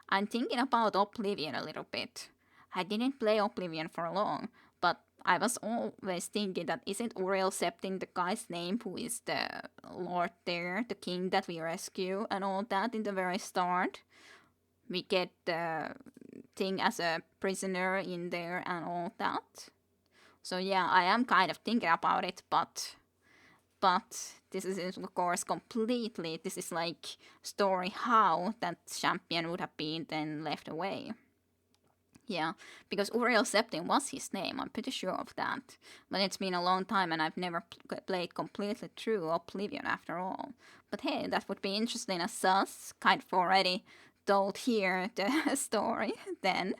I'm thinking about Oblivion a little bit. I didn't play Oblivion for long, but I was always thinking that isn't Uriel Septim the guy's name who is the lord there, the king that we rescue and all that in the very start? We get the thing as a prisoner in there and all that. So yeah, I am kind of thinking about it, but this is of course completely, this is like story how that champion would have been then left away. Yeah, because Uriel Septim was his name, I'm pretty sure of that. But it's been a long time and I've never played completely through Oblivion after all. But hey, that would be interesting as us kind of already told here the story then.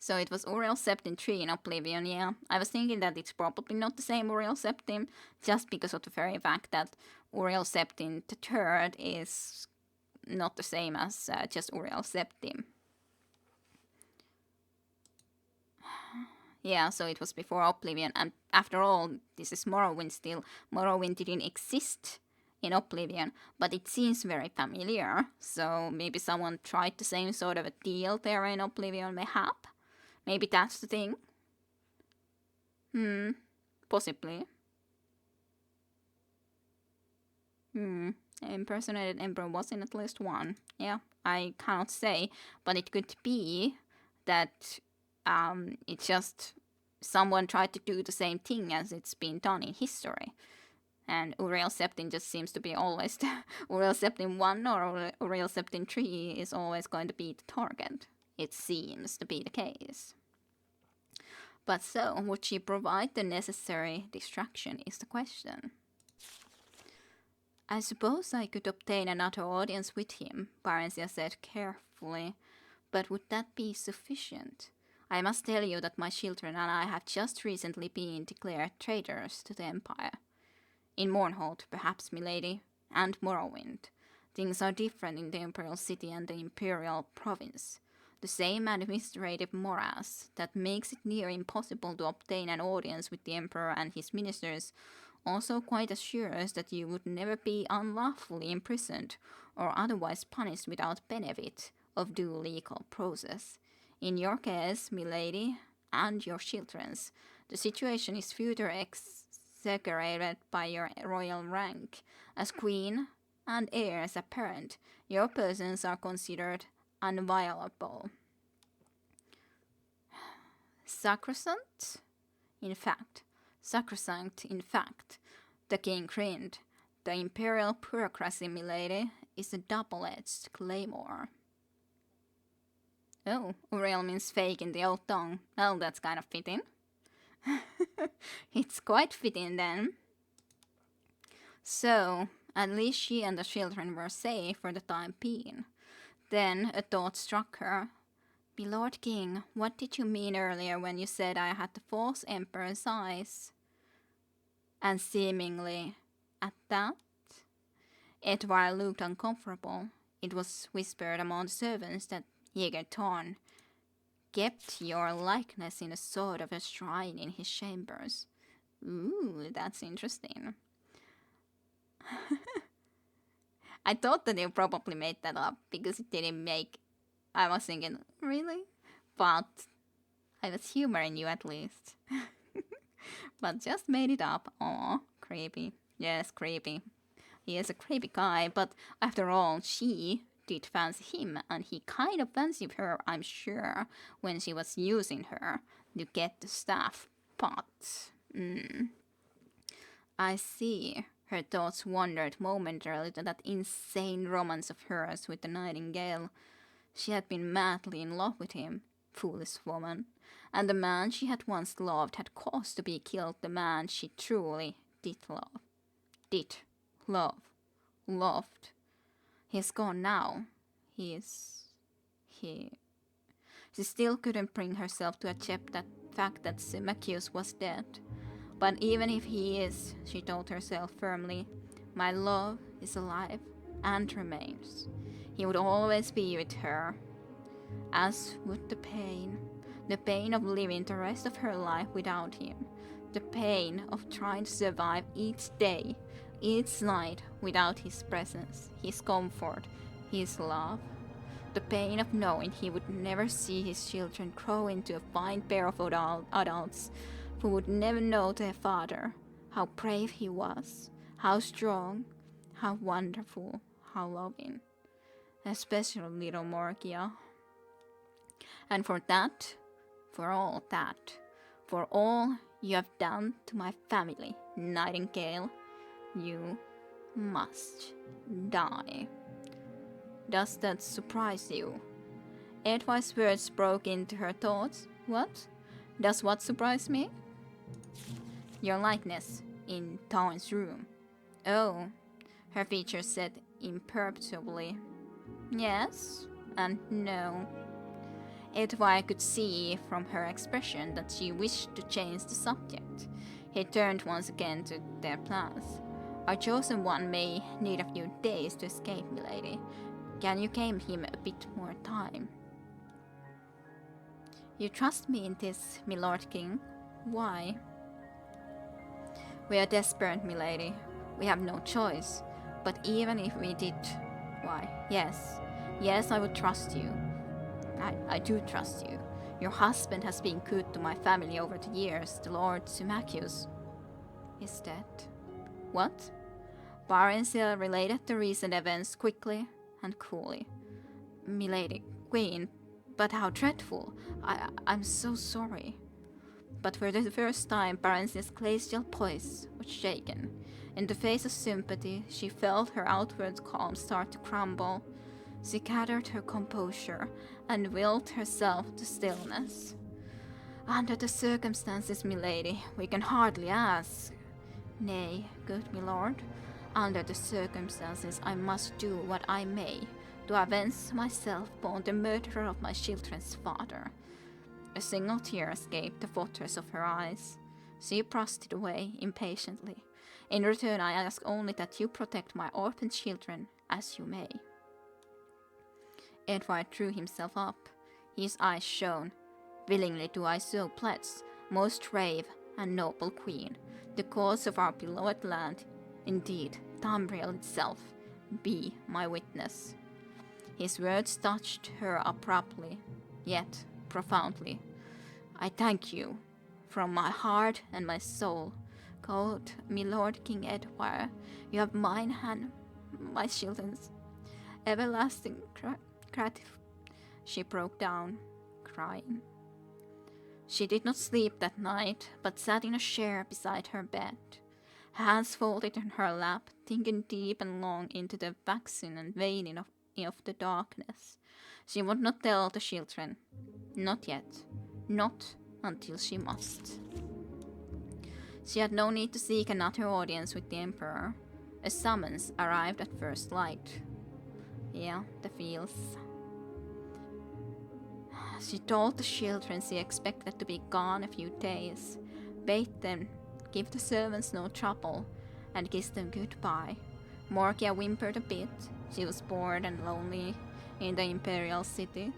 So it was Uriel Septim 3 in Oblivion, yeah. I was thinking that it's probably not the same Uriel Septim, just because of the very fact that Uriel Septim the third is not the same as just Uriel Septim. Yeah, so it was before Oblivion, and after all, this is Morrowind still. Morrowind didn't exist in Oblivion, but it seems very familiar, so maybe someone tried the same sort of a deal there in Oblivion, mayhap? Maybe that's the thing? Possibly. Impersonated Emperor was in at least one. Yeah, I cannot say, but it could be that it's just someone tried to do the same thing as it's been done in history. And Uriel Septim just seems to be always the Uriel Septim 1 or Uriel Septim 3 is always going to be the target. It seems to be the case. But so, would she provide the necessary distraction is the question. I suppose I could obtain another audience with him, Barenziah said carefully, but would that be sufficient? I must tell you that my children and I have just recently been declared traitors to the Empire. In Mournhold, perhaps, milady, and Morrowind. Things are different in the Imperial City and the Imperial Province. The same administrative morass that makes it near impossible to obtain an audience with the Emperor and his ministers also quite assures that you would never be unlawfully imprisoned or otherwise punished without benefit of due legal process. In your case, milady, and your children's, the situation is further exaggerated by your royal rank. As queen and heirs apparent, your persons are considered inviolable. Sacrosanct? In fact, the king grinned. The imperial bureaucracy, milady, is a double-edged claymore. Oh, Uriel means fake in the old tongue. Well, that's kind of fitting. It's quite fitting then. So, at least she and the children were safe for the time being. Then a thought struck her. "Lord King, what did you mean earlier when you said I had the false Emperor's eyes?" And seemingly, at that, Edward looked uncomfortable. It was whispered among the servants that Jäger Tarn kept your likeness in a sort of a shrine in his chambers. Ooh, that's interesting. I thought that they probably made that up because it didn't make... I was thinking, really? But I was humoring you at least. But just made it up. Aw, creepy. Yes, creepy. He is a creepy guy, but after all, she did fancy him, and he kind of fancied her, I'm sure, when she was using her to get the staff. But, I see. Her thoughts wandered momentarily to that insane romance of hers with the nightingale. She had been madly in love with him, foolish woman, and the man she had once loved had caused to be killed the man she truly did love. Loved. He's gone now. He... She still couldn't bring herself to accept the fact that Symmachus was dead. But even if he is, she told herself firmly, my love is alive and remains. He would always be with her, as would the pain of living the rest of her life without him, the pain of trying to survive each day, each night without his presence, his comfort, his love. The pain of knowing he would never see his children grow into a fine pair of adults who would never know their father, how brave he was, how strong, how wonderful, how loving. Especially little Morgia. And for that, for all that, for all you have done to my family, Nightingale, you must die. Does that surprise you? Edward's words broke into her thoughts. What? Does what surprise me? Your likeness in Dawn's room. Oh, her features said imperturbably. Yes and no. Edward could see from her expression that she wished to change the subject. He turned once again to their plans. Our chosen one may need a few days to escape, milady. Can you give him a bit more time? You trust me in this, milord king? Why? We are desperate, milady. We have no choice. But even if we did, why, yes, I would trust you. I do trust you. Your husband has been good to my family over the years. The Lord Symmachus is dead. What? Barenziah related the recent events quickly and coolly. Milady, Queen, but how dreadful. I'm so sorry. But for the first time, Barenziah's glacial poise was shaken. In the face of sympathy, she felt her outward calm start to crumble. She gathered her composure and willed herself to stillness. Under the circumstances, milady, we can hardly ask. Nay, good milord, under the circumstances I must do what I may to avenge myself upon the murderer of my children's father. A single tear escaped the waters of her eyes. She brushed it away impatiently. In return, I ask only that you protect my orphan children as you may. Edward drew himself up. His eyes shone. Willingly do I so pledge, most brave and noble queen, the cause of our beloved land, indeed, Tamriel itself, be my witness. His words touched her abruptly, yet profoundly. I thank you, from my heart and my soul. God, milord King Edward, you have mine and my children's everlasting gratitude. She broke down, crying. She did not sleep that night, but sat in a chair beside her bed, hands folded in her lap, thinking deep and long into the waxing and waning of the darkness. She would not tell the children. Not yet. Not until she must. She had no need to seek another audience with the Emperor. A summons arrived at first light. Yeah, the feels. She told the children she expected to be gone a few days, bade them give the servants no trouble, and kissed them goodbye. Morgia whimpered a bit. She was bored and lonely in the imperial city.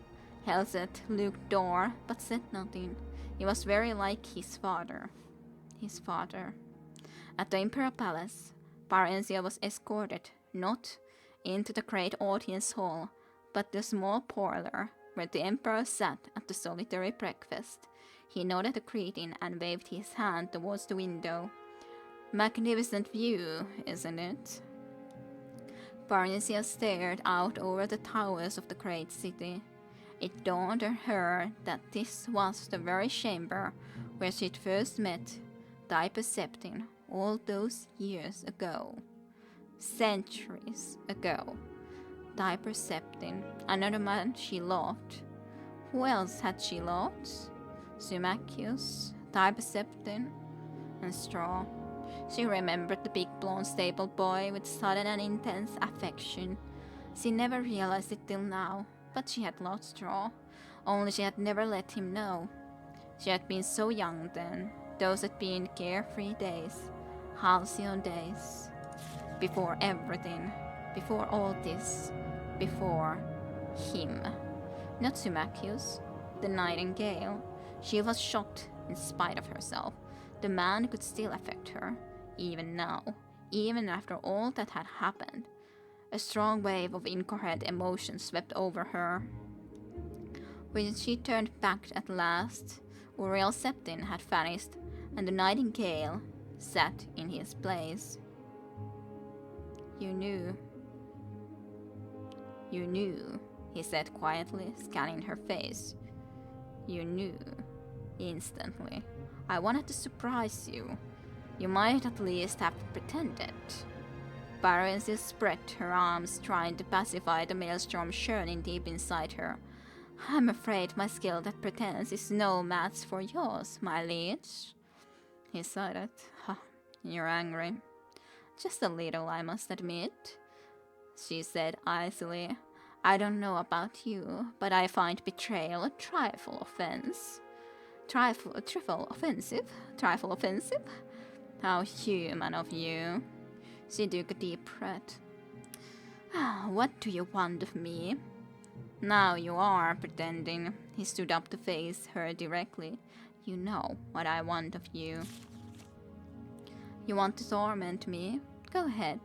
Helset looked door, but said nothing. He was very like his father. At the imperial palace, Barenziah was escorted not into the great audience hall, but the small parlor where the emperor sat at the solitary breakfast. He nodded a greeting and waved his hand towards the window. Magnificent view, isn't it? Barenziah stared out over the towers of the great city. It dawned on her that this was the very chamber where she'd first met Perceptin all those years ago. Centuries ago. Perceptin, another man she loved. Who else had she loved? Symmachus, Perceptin, and Straw. She remembered the big blonde stable boy with sudden and intense affection. She never realized it till now, but she had loved Straw. Only she had never let him know. She had been so young then. Those had been carefree days, halcyon days. Before everything, before all this, before him. Not Symmachus, the nightingale. She was shocked in spite of herself. The man could still affect her, even now, even after all that had happened. A strong wave of incoherent emotion swept over her. When she turned back at last, Uriel Septin had vanished, and the nightingale sat in his place. You knew, he said quietly, scanning her face. You knew, instantly. I wanted to surprise you. You might at least have pretended. Barenziah spread her arms, trying to pacify the maelstrom churning deep inside her. I'm afraid my skill at pretense is no match for yours, my liege. He sighed. You're angry. Just a little, I must admit, she said icily. I don't know about you, but I find betrayal a trifle offensive. Trifle offensive? How human of you. She took a deep breath. What do you want of me? Now you are pretending. He stood up to face her directly. You know what I want of you. You want to torment me? Go ahead.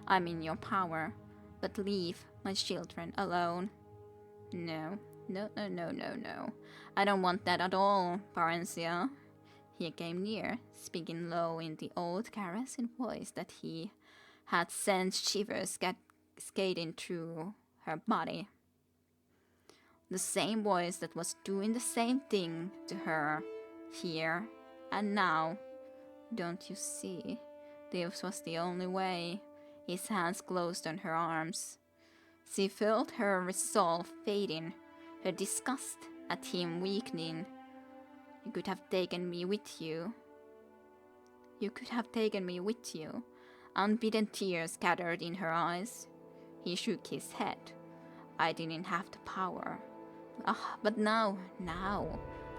I'm in your power. But leave my children alone. No. I don't want that at all, Barenziah. He came near, speaking low in the old caressing voice that he had sent shivers skating through her body. The same voice that was doing the same thing to her here and now. Don't you see? This was the only way. His hands closed on her arms. She felt her resolve fading, her disgust at him weakening. You could have taken me with you. Unbidden tears gathered in her eyes. He shook his head. I didn't have the power. But now,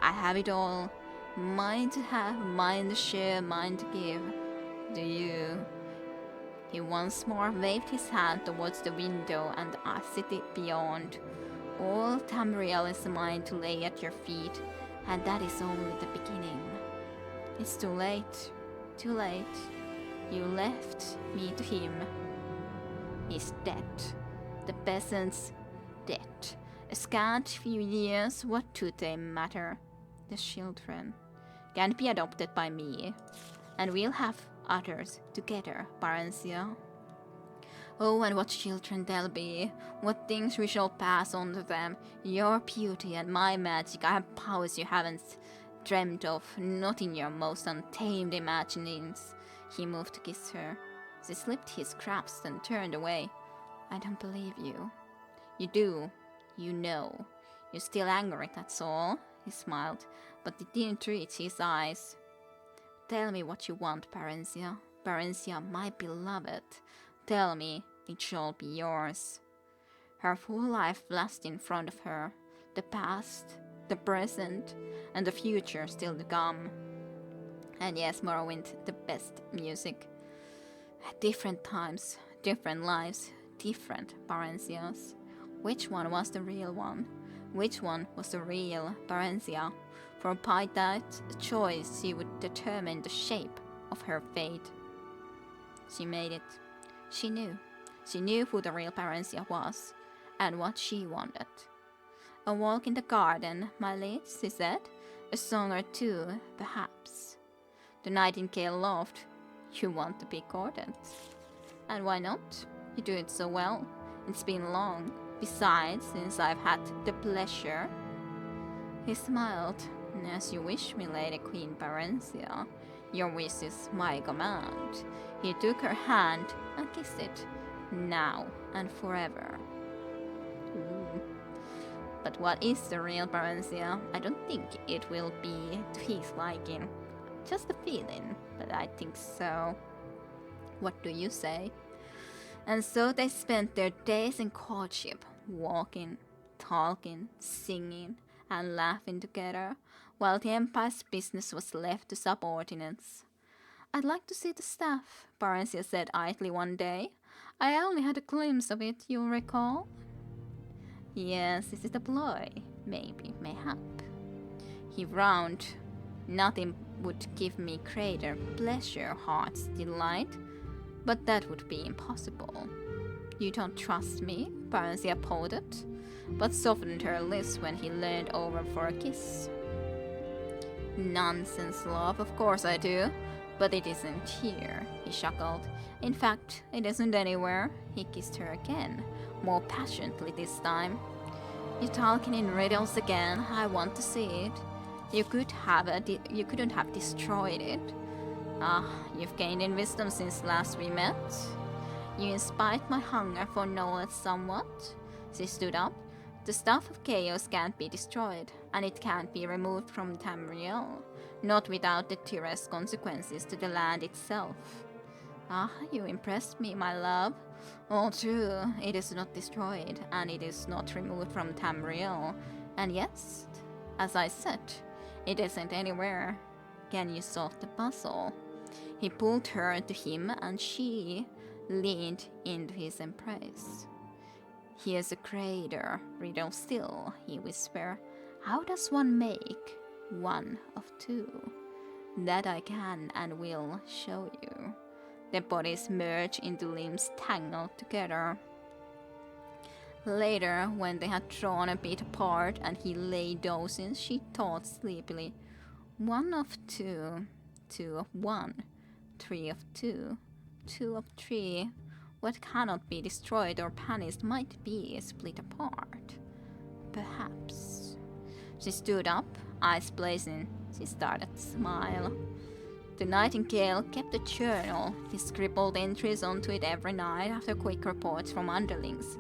I have it all. Mine to have, mine to share, mine to give. Do you? He once more waved his hand towards the window and the city beyond. All Tamriel is mine to lay at your feet, and that is only the beginning. It's too late. You left me to him. He's dead. The peasants dead. A scant few years, what do they matter? The children can be adopted by me, and we'll have others together, Barenziah. Oh, and what children they'll be, what things we shall pass on to them. Your beauty and my magic, I have powers you haven't dreamt of, not in your most untamed imaginings. He moved to kiss her. She slipped his grasp and turned away. I don't believe you. You do. You know. You're still angry, that's all. He smiled, but it didn't reach his eyes. Tell me what you want, Barenziah. Barenziah, my beloved. Tell me, it shall be yours. Her full life flashed in front of her. The past, the present, and the future still to come. And yes, Morrowind, the best music. Different times, different lives, different Barenziahs. Which one was the real one? Which one was the real Barenziah? For by that choice she would determine the shape of her fate. She made it. She knew. She knew who the real Barenziah was, and what she wanted. A walk in the garden, my liege, she said. A song or two, perhaps. The nightingale laughed. You want to be courted. And why not? You do it so well. It's been long. Besides, since I've had the pleasure. He smiled. As you wish, milady Queen Barenziah. Your wish is my command. He took her hand and kissed it. Now and forever. Ooh. But what is the real Barenziah? I don't think it will be to his liking. Just a feeling, but I think so. What do you say? And so they spent their days in courtship, walking, talking, singing, and laughing together, while the Empire's business was left to subordinates. I'd like to see the staff, Barenziah said idly one day. I only had a glimpse of it, you'll recall. Yes, is it a ploy? Maybe, mayhap. He frowned. Nothing would give me greater pleasure, heart's delight, but that would be impossible. You don't trust me? Barenziah pouted, but softened her lips when he leaned over for a kiss. Nonsense, love, of course I do. But it isn't here, he chuckled. In fact, it isn't anywhere. He kissed her again, more passionately this time. You're talking in riddles again. I want to see it. You couldn't have destroyed it. Ah, you've gained in wisdom since last we met. You inspired my hunger for knowledge somewhat. She stood up. The stuff of chaos can't be destroyed, and it can't be removed from Tamriel, not without detritus consequences to the land itself. Ah, you impressed me, my love. All true, it is not destroyed, and it is not removed from Tamriel. And yes, as I said, it isn't anywhere. Can you solve the puzzle? He pulled her to him, and she leaned into his embrace. Here's a greater riddle still, he whispered. How does one make one of two? That I can and will show you. Their bodies merge into limbs tangled together. Later, when they had drawn a bit apart and he lay dozing, she thought sleepily, 1 of 2, 2 of 1, 3 of 2, 2 of 3. What cannot be destroyed or punished might be split apart. Perhaps. She stood up, eyes blazing. She started to smile. The Nightingale kept a journal. He scribbled entries onto it every night after quick reports from underlings.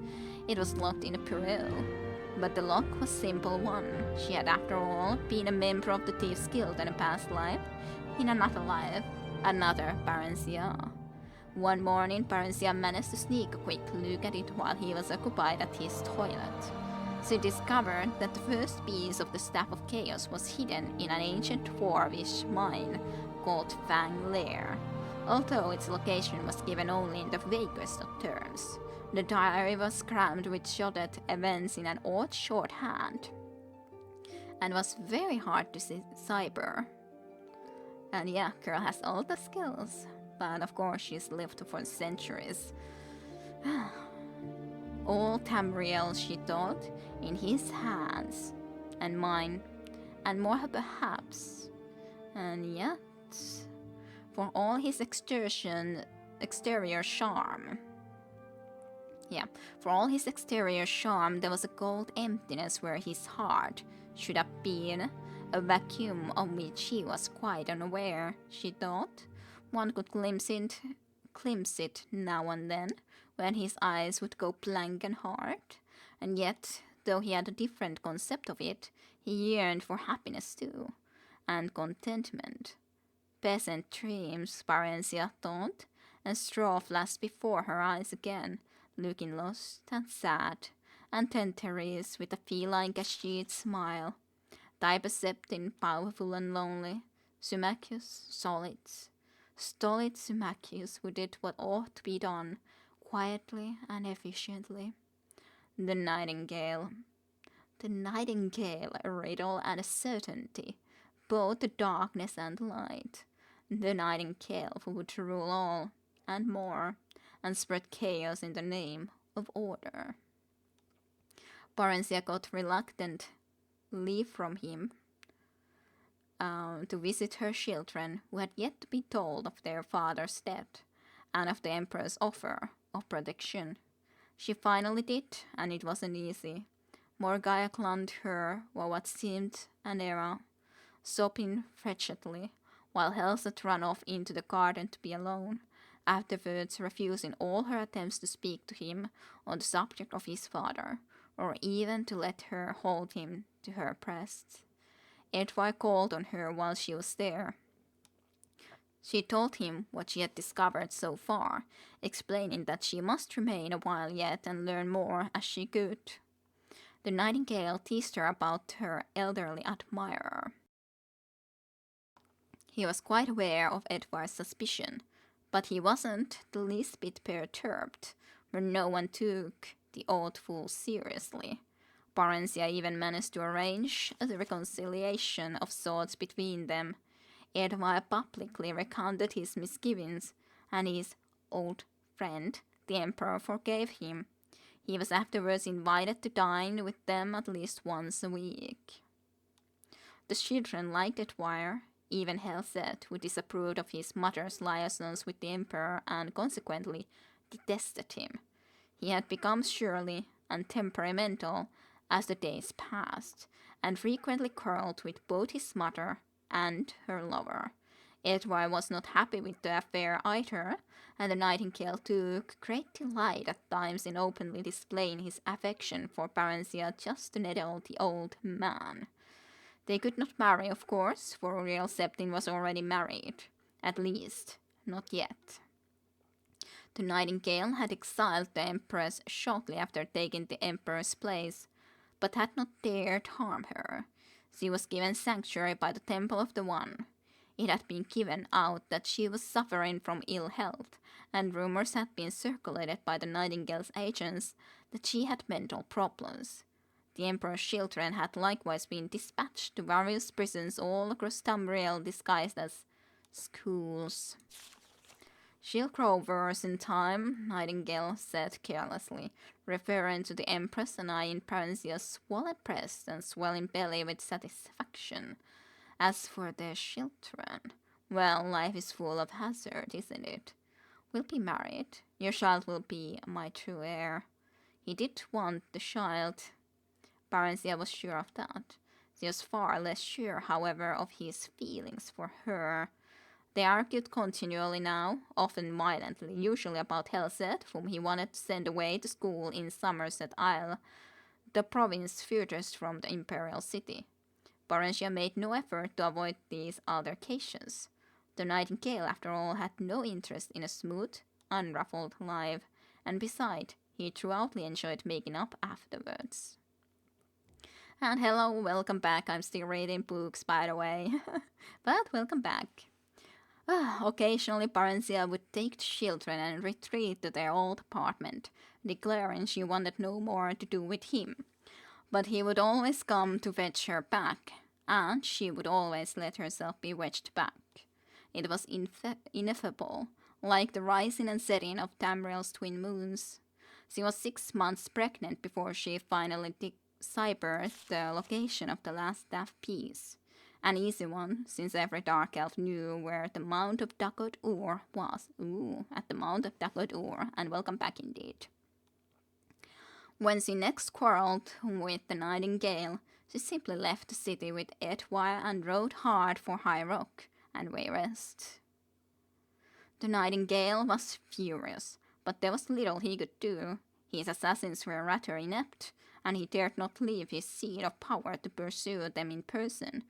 It was locked in a bureau. But the lock was a simple one. She had, after all, been a member of the Thieves' Guild in a past life. In another life, another Barenziah. One morning, Barenziah managed to sneak a quick look at it while he was occupied at his toilet. She discovered that the first piece of the Staff of Chaos was hidden in an ancient dwarvish mine called Fang Lair, although its location was given only in the vaguest of terms. The diary was crammed with jotted events in an odd shorthand, and was very hard to decipher. And yeah, girl has all the skills. But of course she's lived for centuries. All Tamriel, she thought, in his hands, and mine, and more perhaps. And yet, for all his exterior charm, there was a cold emptiness where his heart should have been, a vacuum of which he was quite unaware, she thought. One could glimpse it now and then, when his eyes would go blank and hard, and yet, though he had a different concept of it, he yearned for happiness too, and contentment. Peasant dreams, Barenziah thought, and straw flashed before her eyes again, looking lost and sad, and then Therese with a feline cashiered smile, type-accepting, powerful and lonely, Symmachus, stolid Symmachus who did what ought to be done, quietly and efficiently. The Nightingale, a riddle and a certainty, both the darkness and the light. The Nightingale who would rule all, and more, and spread chaos in the name of order. Barenziah got reluctant leave from him to visit her children, who had yet to be told of their father's death, and of the Emperor's offer of protection. She finally did, and it wasn't easy. Morgaya clung to her for what seemed an era, sobbing wretchedly, while Helseth ran off into the garden to be alone, afterwards refusing all her attempts to speak to him on the subject of his father, or even to let her hold him to her breast. Edward called on her while she was there. She told him what she had discovered so far, explaining that she must remain a while yet and learn more as she could. The Nightingale teased her about her elderly admirer. He was quite aware of Edward's suspicion, but he wasn't the least bit perturbed, for no one took the old fool seriously. Barenziah even managed to arrange a reconciliation of sorts between them. Edward publicly recounted his misgivings, and his old friend, the Emperor, forgave him. He was afterwards invited to dine with them at least once a week. The children liked Edward, even Helset, who disapproved of his mother's liaisons with the Emperor and consequently detested him. He had become surly and temperamental as the days passed, and frequently quarreled with both his mother and her lover. Edward was not happy with the affair either, and the Nightingale took great delight at times in openly displaying his affection for Barenziah just to nettle the old man. They could not marry, of course, for Real Septim was already married. At least, not yet. The Nightingale had exiled the Empress shortly after taking the Emperor's place, but had not dared harm her. She was given sanctuary by the Temple of the One. It had been given out that she was suffering from ill health, and rumors had been circulated by the Nightingale's agents that she had mental problems. The Emperor's children had likewise been dispatched to various prisons all across Tamriel disguised as schools. She'll grow worse in time, Nightingale said carelessly, referring to the Empress and eyeing Barenziah's swollen breast and swelling belly with satisfaction. As for their children, well, life is full of hazard, isn't it? We'll be married. Your child will be my true heir. He did want the child. Barenziah was sure of that. She was far less sure, however, of his feelings for her. They argued continually now, often violently, usually about Helset, whom he wanted to send away to school in Somerset Isle, the province furthest from the imperial city. Barenziah made no effort to avoid these altercations. The Nightingale, after all, had no interest in a smooth, unruffled life, and besides, he throughoutly enjoyed making up afterwards. And hello, welcome back. I'm still reading books, by the way. But welcome back. Occasionally, Barenziah would take the children and retreat to their old apartment, declaring she wanted no more to do with him. But he would always come to fetch her back, and she would always let herself be fetched back. It was ineffable, like the rising and setting of Tamriel's twin moons. She was 6 months pregnant before she finally deciphered the location of the last staff piece. An easy one, since every dark elf knew where the Mount of Dakot Ur was. At the Mount of Dakot Ur, and welcome back indeed. When she next quarrelled with the Nightingale, she simply left the city with Edward and rode hard for High Rock and Wayrest. The Nightingale was furious, but there was little he could do. His assassins were rather inept, and he dared not leave his seat of power to pursue them in person,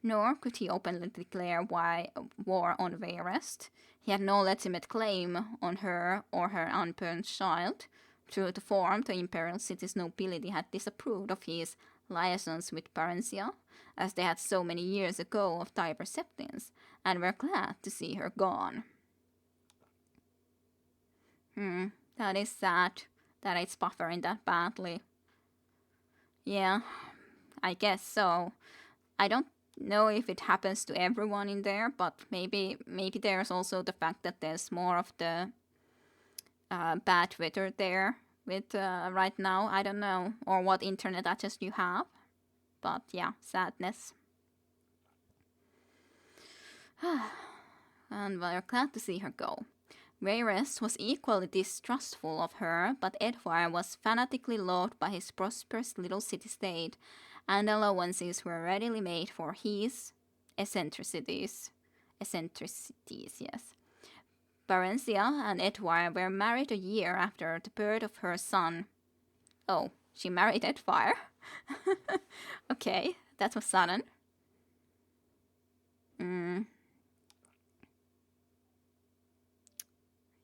nor could he openly declare war on Wayrest. He had no legitimate claim on her or her unborn child. True to form, the imperial city's nobility had disapproved of his liaisons with Barenziah, as they had so many years ago of Tiber Septins, and were glad to see her gone. That is sad, that it's buffering that badly. Yeah, I guess so. I don't know if it happens to everyone in there, but maybe there's also the fact that there's more of the bad weather there with right now. I don't know, or what internet access you have, but yeah, sadness. And we're glad to see her go. Wayrest was equally distrustful of her, but Edward was fanatically loved by his prosperous little city-state, and allowances were readily made for his eccentricities. Yes. Barenziah and Edward were married a year after the birth of her son. Oh, she married Edward? Okay, that was sudden.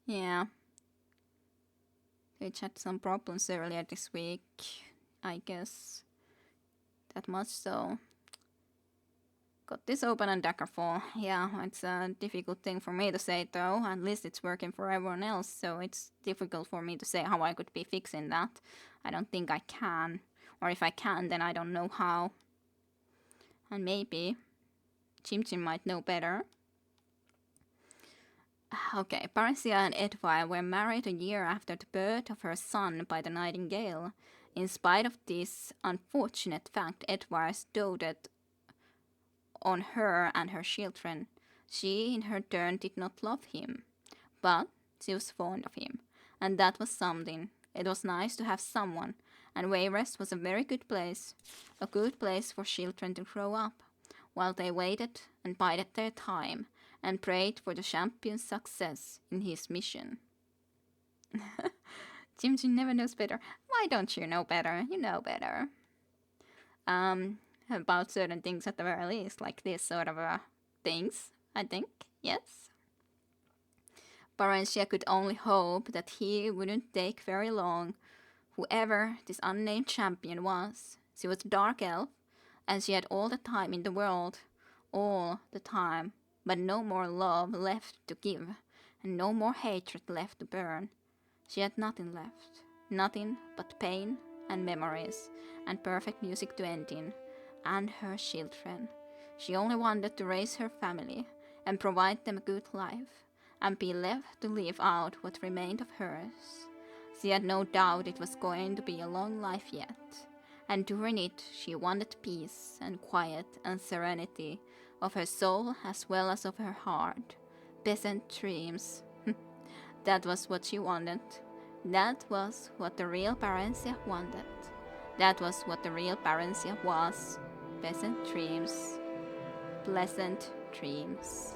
Yeah. They had some problems earlier this week. I guess. That much so. Got this open and Daggerfall. Yeah, it's a difficult thing for me to say though. At least it's working for everyone else, so it's difficult for me to say how I could be fixing that. I don't think I can. Or if I can, then I don't know how. And maybe Chim might know better. Okay, Barenziah and Edward were married a year after the birth of her son by the nightingale. In spite of this unfortunate fact, Edward doted on her and her children. She, in her turn, did not love him, but she was fond of him, and that was something. It was nice to have someone, and Wayrest was a very good place for children to grow up, while they waited and bided their time, and prayed for the champion's success in his mission. Jim never knows better. Why don't you know better? You know better. About certain things at the very least, like this sort of things, I think, yes. Barenziah could only hope that he wouldn't take very long, whoever this unnamed champion was. She was a dark elf, and she had all the time in the world, all the time, but no more love left to give, and no more hatred left to burn. She had nothing left, nothing but pain and memories, and perfect music to end in, and her children. She only wanted to raise her family, and provide them a good life, and be left to live out what remained of hers. She had no doubt it was going to be a long life yet, and during it she wanted peace and quiet and serenity of her soul as well as of her heart. Peasant dreams. That was what she wanted. That was what the real Barenziah wanted. That was what the real Barenziah was. Peasant dreams. Pleasant dreams.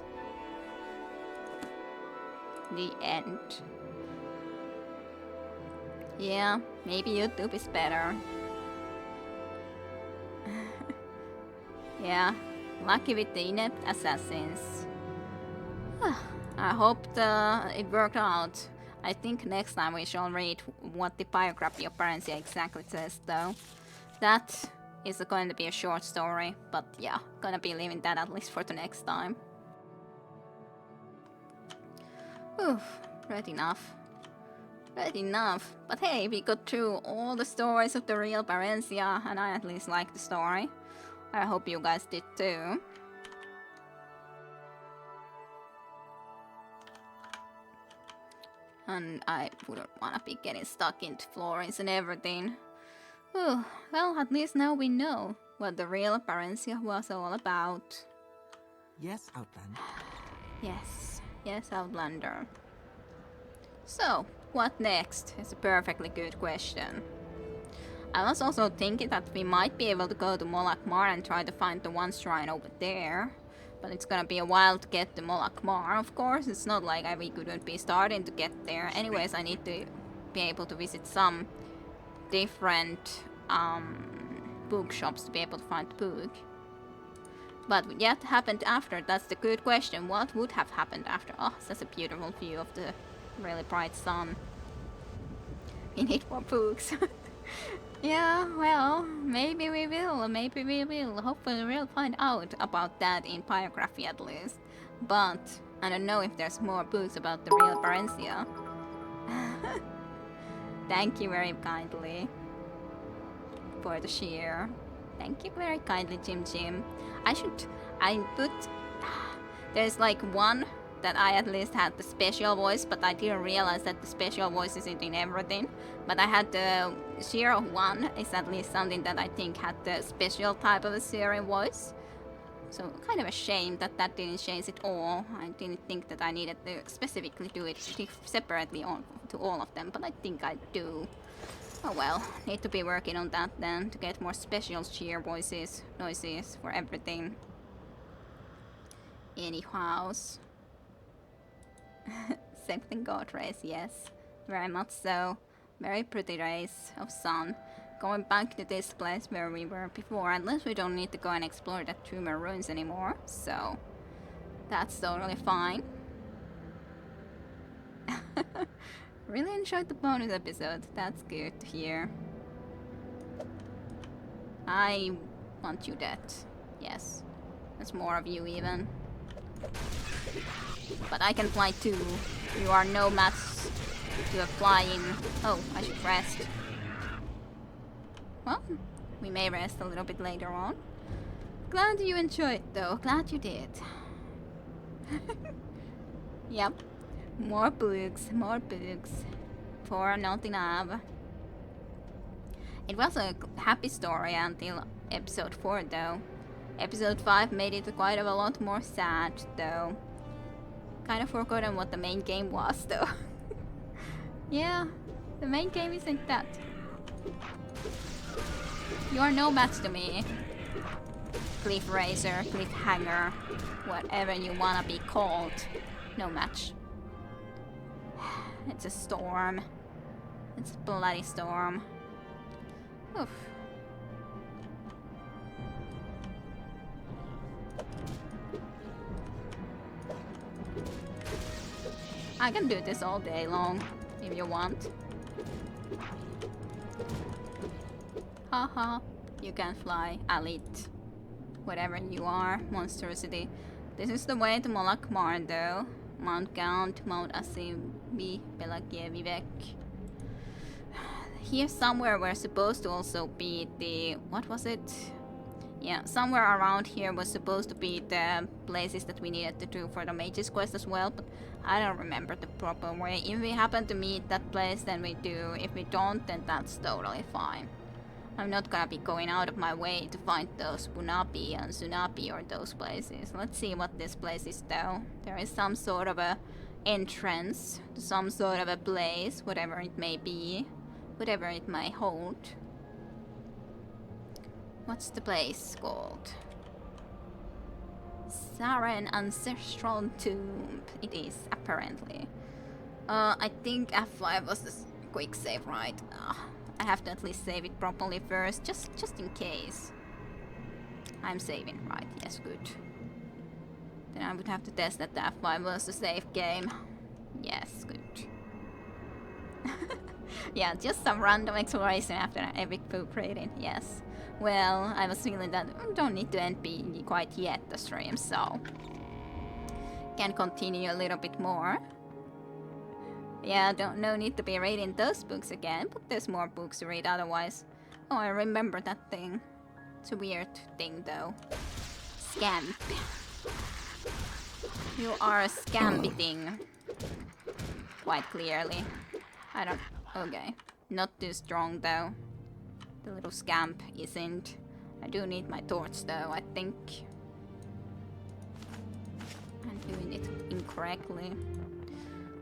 The end. Yeah, maybe YouTube is better. Yeah, lucky with the inept assassins. I hope it worked out. I think next time we shall read what the biography of Barenziah exactly says, though. That is going to be a short story, but yeah, gonna be leaving that at least for the next time. Oof, read enough. Read enough. But hey, we got through all the stories of the real Barenziah, and I at least liked the story. I hope you guys did too. And I wouldn't wanna be getting stuck into floorings and everything. Ooh, well, at least now we know what the real Barenziah was all about. Yes, Outlander. Yes, Outlander. So, what next is a perfectly good question. I was also thinking that we might be able to go to Molag Mar and try to find the one shrine over there. But it's gonna be a while to get to Molag Mar, of course. It's not like we couldn't be starting to get there. Anyways, I need to be able to visit some different bookshops to be able to find the book. But what happened after? That's the good question. What would have happened after? Oh, such a beautiful view of the really bright sun. We need more books. Yeah, well, maybe we will. Hopefully we'll find out about that in biography at least. But I don't know if there's more books about the real Barenziah. Thank you very kindly for the share. Thank you very kindly, Jim. There's like one that I at least had the special voice, but I didn't realize that the special voice isn't in everything. But I had the share of one is at least something that I think had the special type of a sharing voice. So kind of a shame that that didn't change it all. I didn't think that I needed to specifically do it separately to all of them, but I think I do. Oh well, need to be working on that then to get more special cheer noises for everything. Anyhows. Something god rays, yes. Very much so. Very pretty rays of sun. Going back to this place where we were before, unless we don't need to go and explore that tumor ruins anymore, so that's totally fine. Really enjoyed the bonus episode, that's good to hear. I want you dead. Yes. That's more of you even. But I can fly too. You are no match to a flying... Oh, I should rest. Well, we may rest a little bit later on. Glad you enjoyed though. Glad you did. Yep. More books. More books. For nothing of. It was a happy story until episode 4 though. Episode 5 made it quite a lot more sad though. Kind of forgotten what the main game was though. Yeah, the main game isn't that. You are no match to me. Cliff Racer, Cliffhanger, whatever you wanna be called. No match. It's a storm. It's a bloody storm. Oof. I can do this all day long, if you want. Haha, you can fly, elite. Whatever you are, monstrosity. This is the way to Molakmar though. Mount Gaunt, Mount Asibi, Pelagie Vivek. Here somewhere we're supposed to also be the... what was it? Yeah, somewhere around here was supposed to be the places that we needed to do for the Mage's Quest as well, but I don't remember the proper way. If we happen to meet that place, then we do. If we don't, then that's totally fine. I'm not gonna be going out of my way to find those Punapi and Sunapi or those places. Let's see what this place is though. There is some sort of a entrance to some sort of a place, whatever it may be, whatever it may hold. What's the place called? Saren Ancestral Tomb. It is, apparently. I think F5 was the quick save, right? I have to at least save it properly first, just in case. I'm saving, right? Yes, good. Then I would have to test that the F5 was a safe game. Yes, good. Yeah, just some random exploration after an epic poop rating, yes. Well, I was feeling that I don't need to NP quite yet the stream, so can continue a little bit more. Yeah, no need to be reading those books again, but there's more books to read otherwise. Oh, I remember that thing. It's a weird thing though. Scamp. You are a scampy thing. Quite clearly. I don't... okay. Not too strong though. The little scamp isn't. I do need my torch though, I think. I'm doing it incorrectly.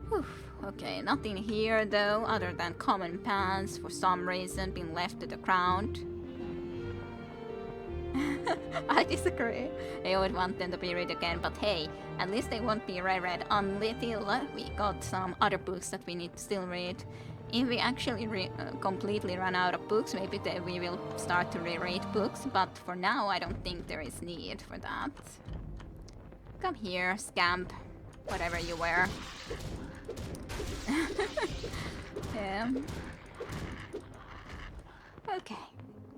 Whew. Okay, nothing here though, other than common pants for some reason being left to the ground. I disagree. I would want them to be read again, but hey, at least they won't be reread until we got some other books that we need to still read. If we actually completely run out of books, maybe we will start to reread books, but for now I don't think there is need for that. Come here, scamp. Whatever you wear. Yeah. Okay.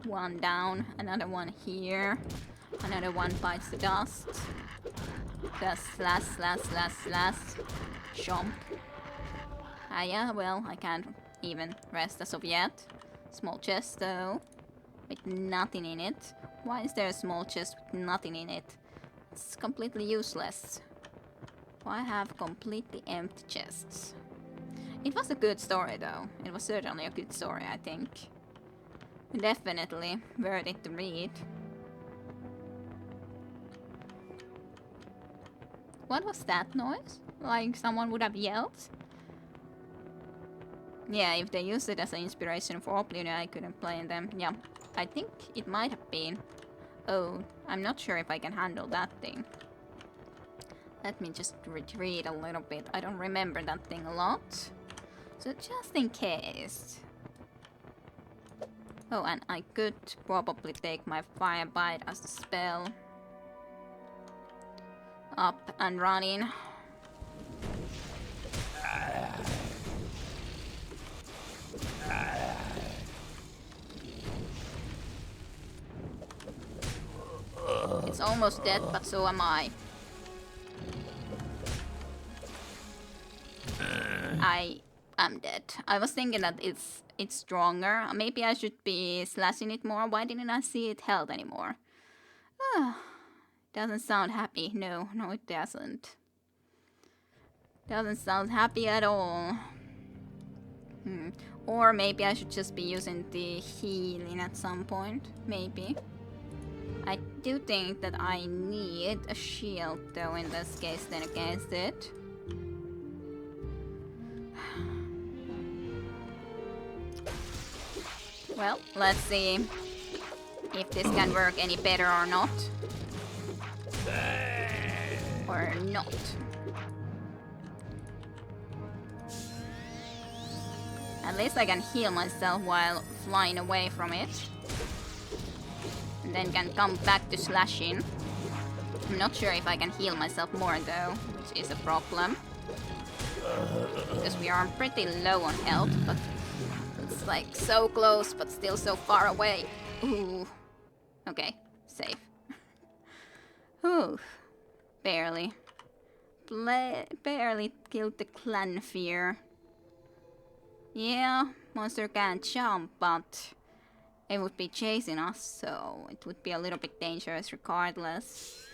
One down, another one here. Another one bites the dust. Just slash. Chomp. Ah yeah, well, I can't even rest as of yet. Small chest though, with nothing in it. Why is there a small chest with nothing in it? It's completely useless. Why have completely empty chests? It was a good story though. It was certainly a good story, I think. Definitely worth it to read. What was that noise? Like someone would have yelled? Yeah, if they used it as an inspiration for Oblivion, I couldn't play them. Yeah, I think it might have been. Oh, I'm not sure if I can handle that thing. Let me just retreat a little bit. I don't remember that thing a lot. So just in case. Oh, and I could probably take my Fire Bite as a spell. Up and running. It's almost dead, but so am I. I am dead. I was thinking that it's stronger. Maybe I should be slashing it more. Why didn't I see it held anymore? Doesn't sound happy. No, it doesn't. Doesn't sound happy at all. Or maybe I should just be using the healing at some point. Maybe. I do think that I need a shield though in this case then against it. Well, let's see if this can work any better or not. Or not. At least I can heal myself while flying away from it. And then can come back to slashing. I'm not sure if I can heal myself more though, which is a problem. Because we are pretty low on health, but it's like so close but still so far away. Ooh. Okay, safe. Ooh. Barely. Barely killed the clan fear. Yeah, monster can't jump, but it would be chasing us, so it would be a little bit dangerous regardless.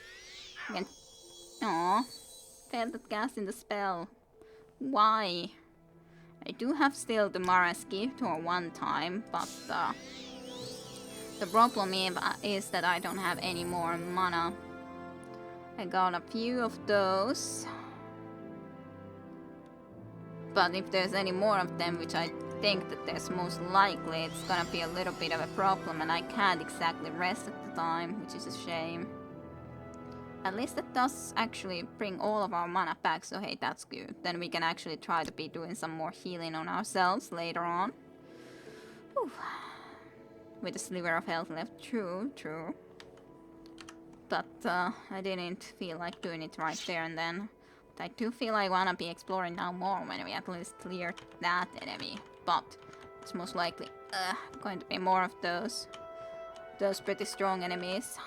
Again. Aww. Failed at casting the spell. Why? I do have still the Mara's gift or one time, but the problem is that I don't have any more mana. I got a few of those. But if there's any more of them, which I think that there's most likely, it's gonna be a little bit of a problem and I can't exactly rest at the time, which is a shame. At least that does actually bring all of our mana back, so hey, that's good. Then we can actually try to be doing some more healing on ourselves later on. Whew. With a sliver of health left, true. But I didn't feel like doing it right there and then. But I do feel I wanna be exploring now more when we at least clear that enemy. But it's most likely going to be more of those pretty strong enemies.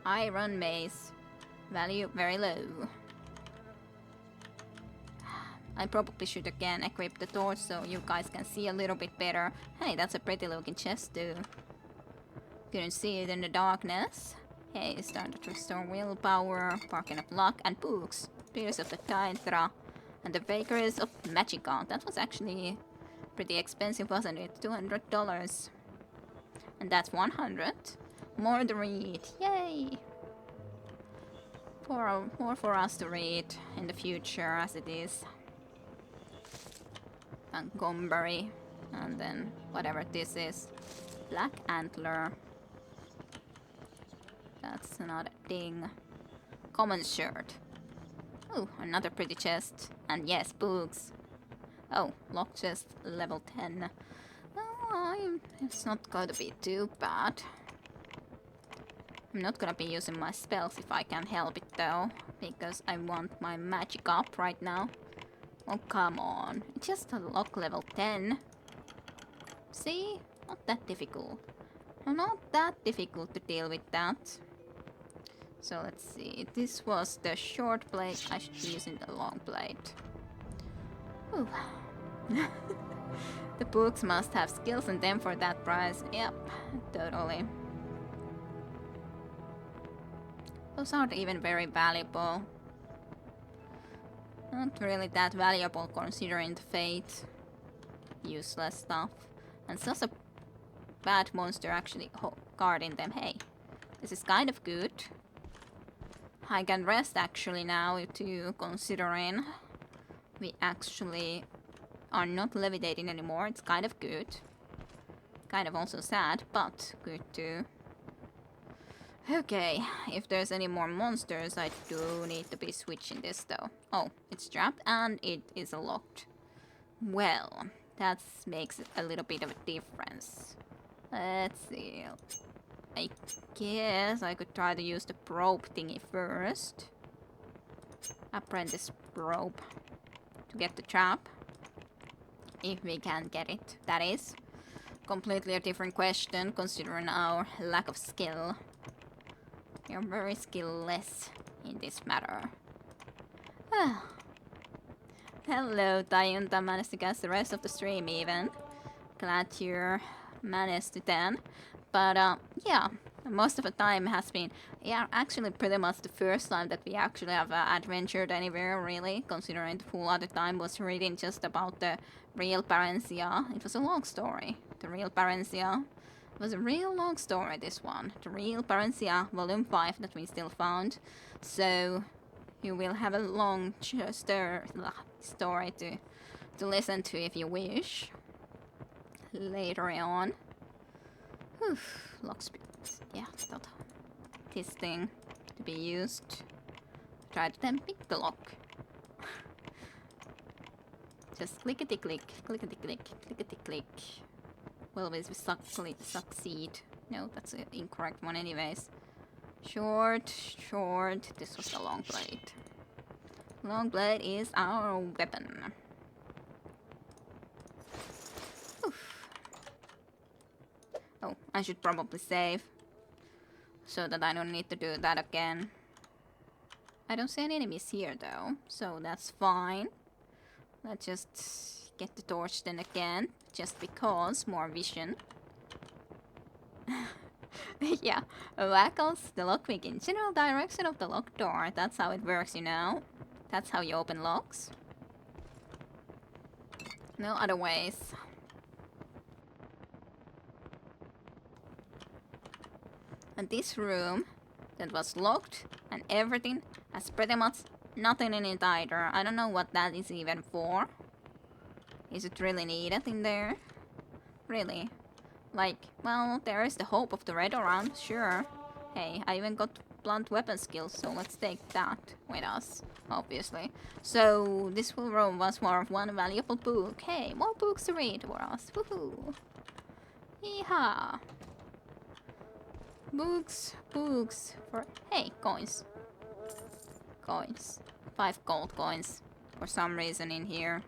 Iron mace. Value very low. I probably should again equip the torch so you guys can see a little bit better. Hey, that's a pretty looking chest too. Couldn't see it in the darkness. Hey, started to restore willpower, bargain of luck, and books. Spears of the Hydra, and the Vagaries of Magica. That was actually pretty expensive, wasn't it? $200. And that's 100. More to read. Yay! More for us to read in the future, as it is. And Gomberry. And then whatever this is. Black Antler. That's not a thing. Common shirt. Oh, another pretty chest. And yes, books. Oh, lock chest level 10. Oh, it's not going to be too bad. I'm not gonna be using my spells if I can help it though. Because I want my magic up right now. Oh, come on. It's just a lock level 10. See? Not that difficult. Not that difficult to deal with that. So let's see. This was the short blade. I should be using the long blade. Ooh. The books must have skills in them for that price. Yep, totally. Those aren't even very valuable. Not really that valuable considering the fate. Useless stuff. And such a bad monster actually guarding them. Hey, this is kind of good. I can rest actually now too, considering we actually are not levitating anymore. It's kind of good. Kind of also sad, but good too. Okay, if there's any more monsters, I do need to be switching this though. Oh, it's trapped and it is locked. Well, that makes a little bit of a difference. Let's see. I guess I could try to use the probe thingy first. Apprentice probe. To get the trap. If we can get it, that is. completely a different question considering our lack of skill. You're very skillless in this matter. Hello, Tayunta managed to catch the rest of the stream even. Glad you managed to then. But yeah, most of the time has been, yeah, actually pretty much the first time that we actually have adventured anywhere really, considering the full other time was reading just about the Real Barenziah. It was a long story. The Real Barenziah was a real long story, this one. The Real Barenziah Volume 5 that we still found. So you will have a long story to listen to if you wish. Later on. Whew, lockspeed. Yeah, not this thing to be used. Try to then pick the lock. Just clickety click, clickety click, clickety click. Will we succeed? No, that's an incorrect one anyways. Short. This was the long blade. Long blade is our weapon. Oof. Oh, I should probably save. So that I don't need to do that again. I don't see any enemies here though, so that's fine. Let's just get the torch then again, just because more vision. Yeah, wackles the lockpick in general direction of the locked door. That's how it works, you know. That's how you open locks. No other ways. And this room that was locked and everything has pretty much nothing in it either. I don't know what that is even for. Is it really needed in there? Really? Like, well, there is the hope of the red around, sure. Hey, I even got blunt weapon skills, so let's take that with us, obviously. So, this room was more of one valuable book. Hey, more books to read for us. Woohoo! Yeehaw! Books for... Hey, coins. Coins. 5 gold coins. For some reason in here.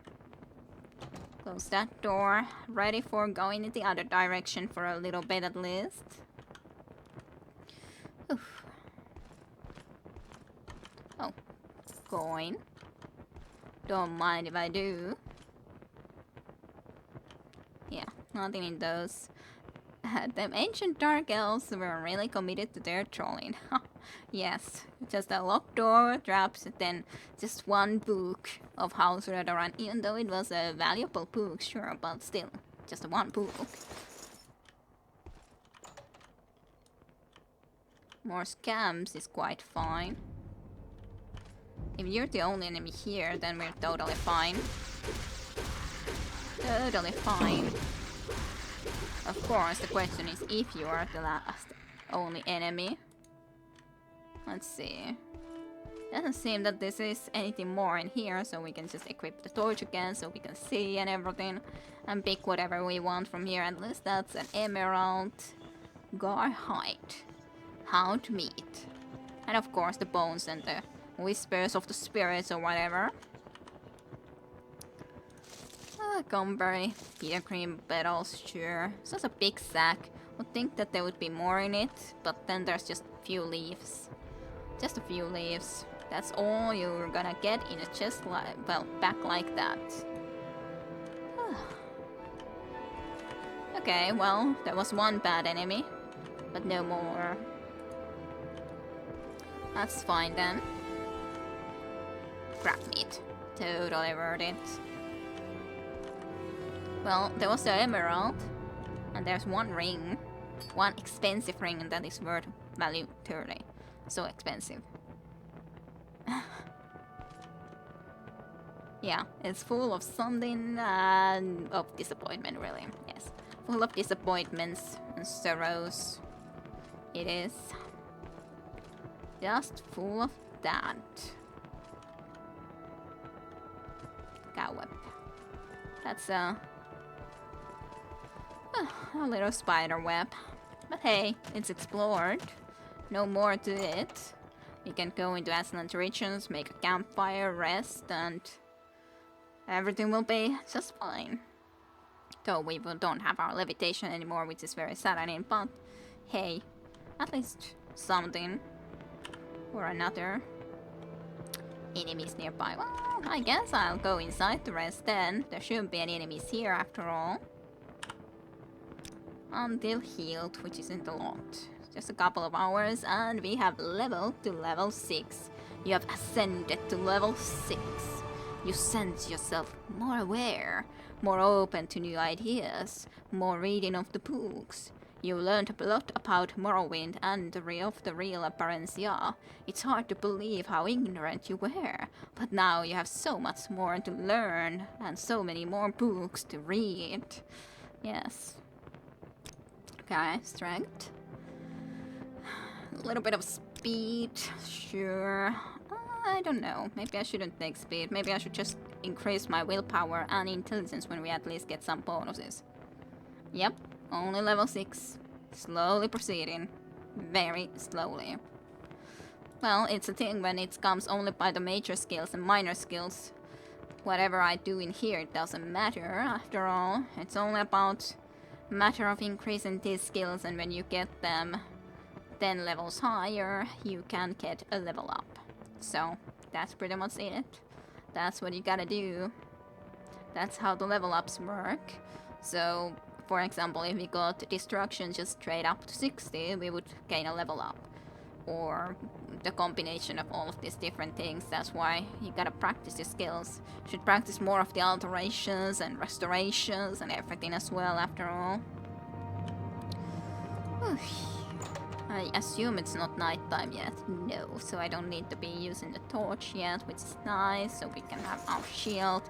Close that door. Ready for going in the other direction for a little bit at least. Oof. Oh. Coin. Don't mind if I do. Yeah, nothing in those. Them ancient dark elves were really committed to their trolling. Yes, just a locked door, traps, then just one book of House Redoran, even though it was a valuable book, sure, but still, just one book. More scams is quite fine. If you're the only enemy here, then we're totally fine. Totally fine. Of course, the question is if you are the last only enemy. Let's see. Doesn't seem that this is anything more in here, so we can just equip the torch again so we can see and everything. And pick whatever we want from here. At least that's an emerald. Gar height. Hound meat. And of course the bones and the whispers of the spirits or whatever. Gumberry, pear cream petals, sure. Such a big sack. Would think that there would be more in it, but then there's just a few leaves. Just a few leaves. That's all you're gonna get in a chest back like that. Okay, well, there was one bad enemy, but no more. That's fine then. Crab meat. Totally worth it. Well, there was the emerald, and there's one ring. One expensive ring that is worth value 30. So expensive. Yeah, it's full of something of disappointment, really. Yes, full of disappointments and sorrows. It is just full of that. Cobweb. That's a little spider web. But hey, it's explored. No more to it. We can go into excellent regions, make a campfire, rest, and everything will be just fine. Though we don't have our levitation anymore, which is very saddening, but hey, at least something or another. Enemies nearby. Well, I guess I'll go inside to rest then. There shouldn't be any enemies here after all. Until healed, which isn't a lot. Just a couple of hours and we have leveled to level 6. You have ascended to level 6. You sense yourself more aware, more open to new ideas, more reading of the books. You learned a lot about Morrowind and the Real Barenziah. It's hard to believe how ignorant you were, but now you have so much more to learn and so many more books to read. Yes. Okay, strength. A little bit of speed, sure. I don't know. Maybe I shouldn't take speed. Maybe I should just increase my willpower and intelligence when we at least get some bonuses. Yep, only level 6. Slowly proceeding. Very slowly. Well, it's a thing when it comes only by the major skills and minor skills. Whatever I do in here, it doesn't matter after all. It's only about a matter of increasing these skills, and when you get them 10 levels higher, you can get a level up. So, that's pretty much it. That's what you gotta do. That's how the level ups work. So, for example, if we got destruction just straight up to 60, we would gain a level up. Or the combination of all of these different things. That's why you gotta practice your skills. Should practice more of the alterations and restorations and everything as well, after all. I assume it's not nighttime yet. No, so I don't need to be using the torch yet, which is nice. So we can have our shield,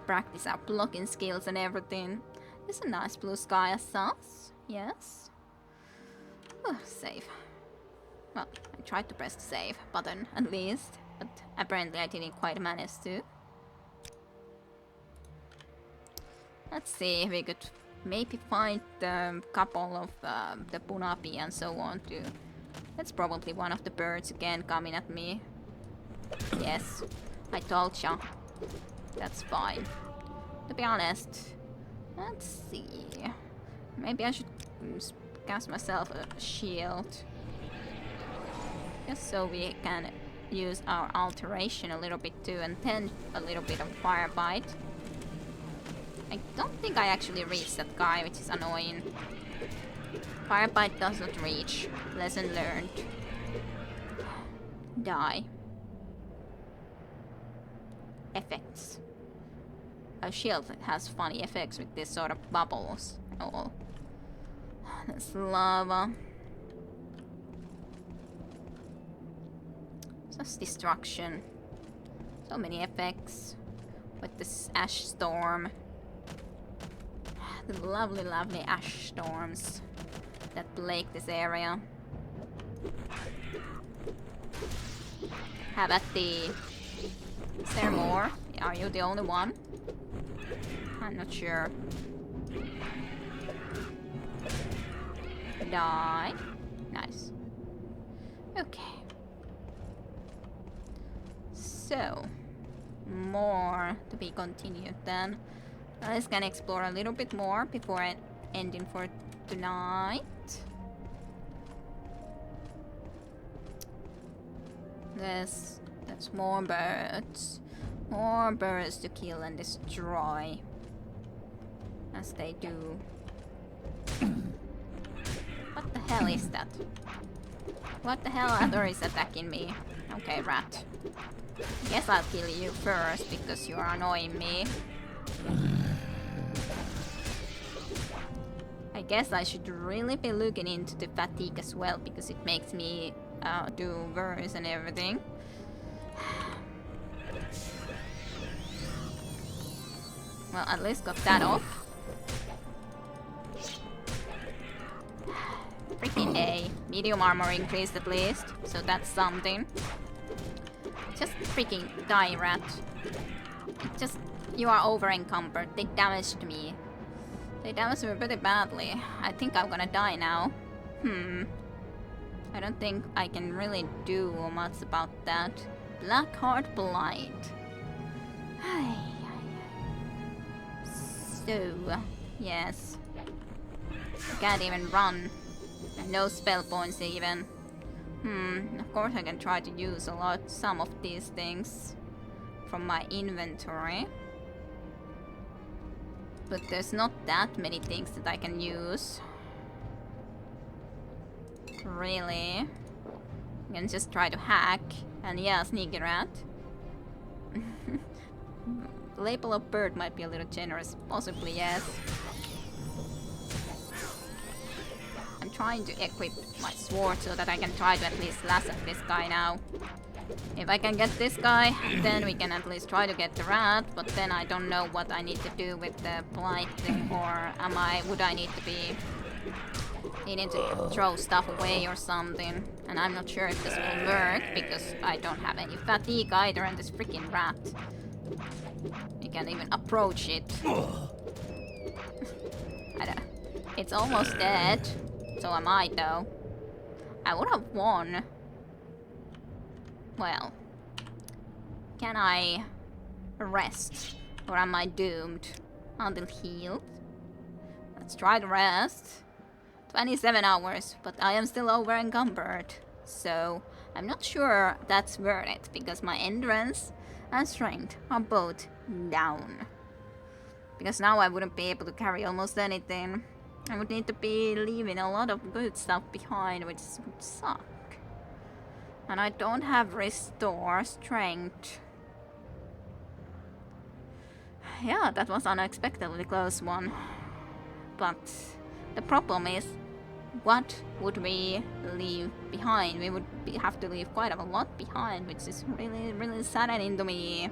practice our blocking skills and everything. It's a nice blue sky as such. Yes. Save. Well, I tried to press the save button at least, but apparently I didn't quite manage to. Let's see if we could maybe find a couple of the punapi and so on too. That's probably one of the birds again coming at me. Yes, I told ya. That's fine. To be honest, let's see. Maybe I should cast myself a shield. Just so we can use our alteration a little bit too, and then a little bit of fire bite. I don't think I actually reached that guy, which is annoying. Fire bite does not reach. Lesson learned. Die. Effects. A shield has funny effects with this sort of bubbles. Oh, that's lava. Just destruction. So many effects with this ash storm. The lovely, lovely ash storms that plague this area. Have at the... Is there more? Are you the only one? I'm not sure. Die. Nice. Okay. So, more to be continued then. Let's gonna explore a little bit more before ending for tonight. That's more birds. More birds to kill and destroy. As they do. What the hell is that? What the hell other is attacking me? Okay, rat. Guess I'll kill you first because you're annoying me. I guess I should really be looking into the fatigue as well, because it makes me do worse and everything. Well, at least got that off. Freaking A. Medium armor increased at least, so that's something. Just freaking die, rat. Just, you are over encumbered. They damaged me. They damaged me pretty badly. I think I'm gonna die now. I don't think I can really do much about that. Blackheart Blind. So, Yes. I can't even run. And no spell points even. Of course I can try to use some of these things from my inventory. But there's not that many things that I can use. Really. I can just try to hack. And yeah, sneaky rat. Label of bird might be a little generous. Possibly, yes. I'm trying to equip my sword so that I can try to at least lasso this guy now. If I can get this guy, then we can at least try to get the rat, but then I don't know what I need to do with the blight thing, or would I need to be needing to throw stuff away or something. And I'm not sure if this will work, because I don't have any fatigue either, and this freaking rat. You can't even approach it. I don't. It's almost dead. So am I, though. I would have won. Well. Can I rest? Or am I doomed until healed? Let's try to rest. 27 hours, but I am still over encumbered. So I'm not sure that's worth it, because my endurance and strength are both down. Because now I wouldn't be able to carry almost anything. I would need to be leaving a lot of good stuff behind, which would suck. And I don't have restore strength. Yeah, that was unexpectedly close one. But the problem is, what would we leave behind? We would have to leave quite a lot behind, which is really, really saddening to me.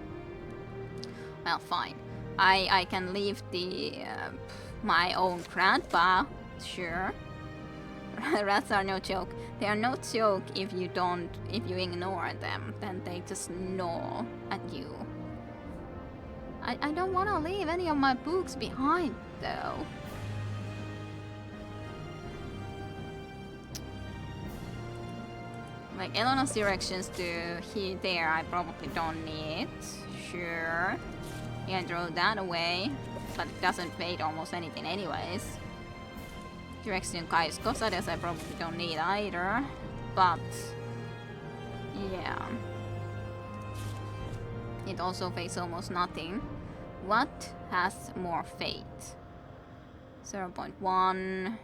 Well, fine. I can leave the my own grandpa, sure. Rats are no joke. They are no joke if you ignore them. Then they just gnaw at you. I don't want to leave any of my books behind, though. Like Eleanor's directions to there, I probably don't need. Sure. You can throw that away, but it doesn't fade almost anything anyways. Direction Caius Cosades I probably don't need either, but yeah. It also fades almost nothing. What has more fate? 0.1.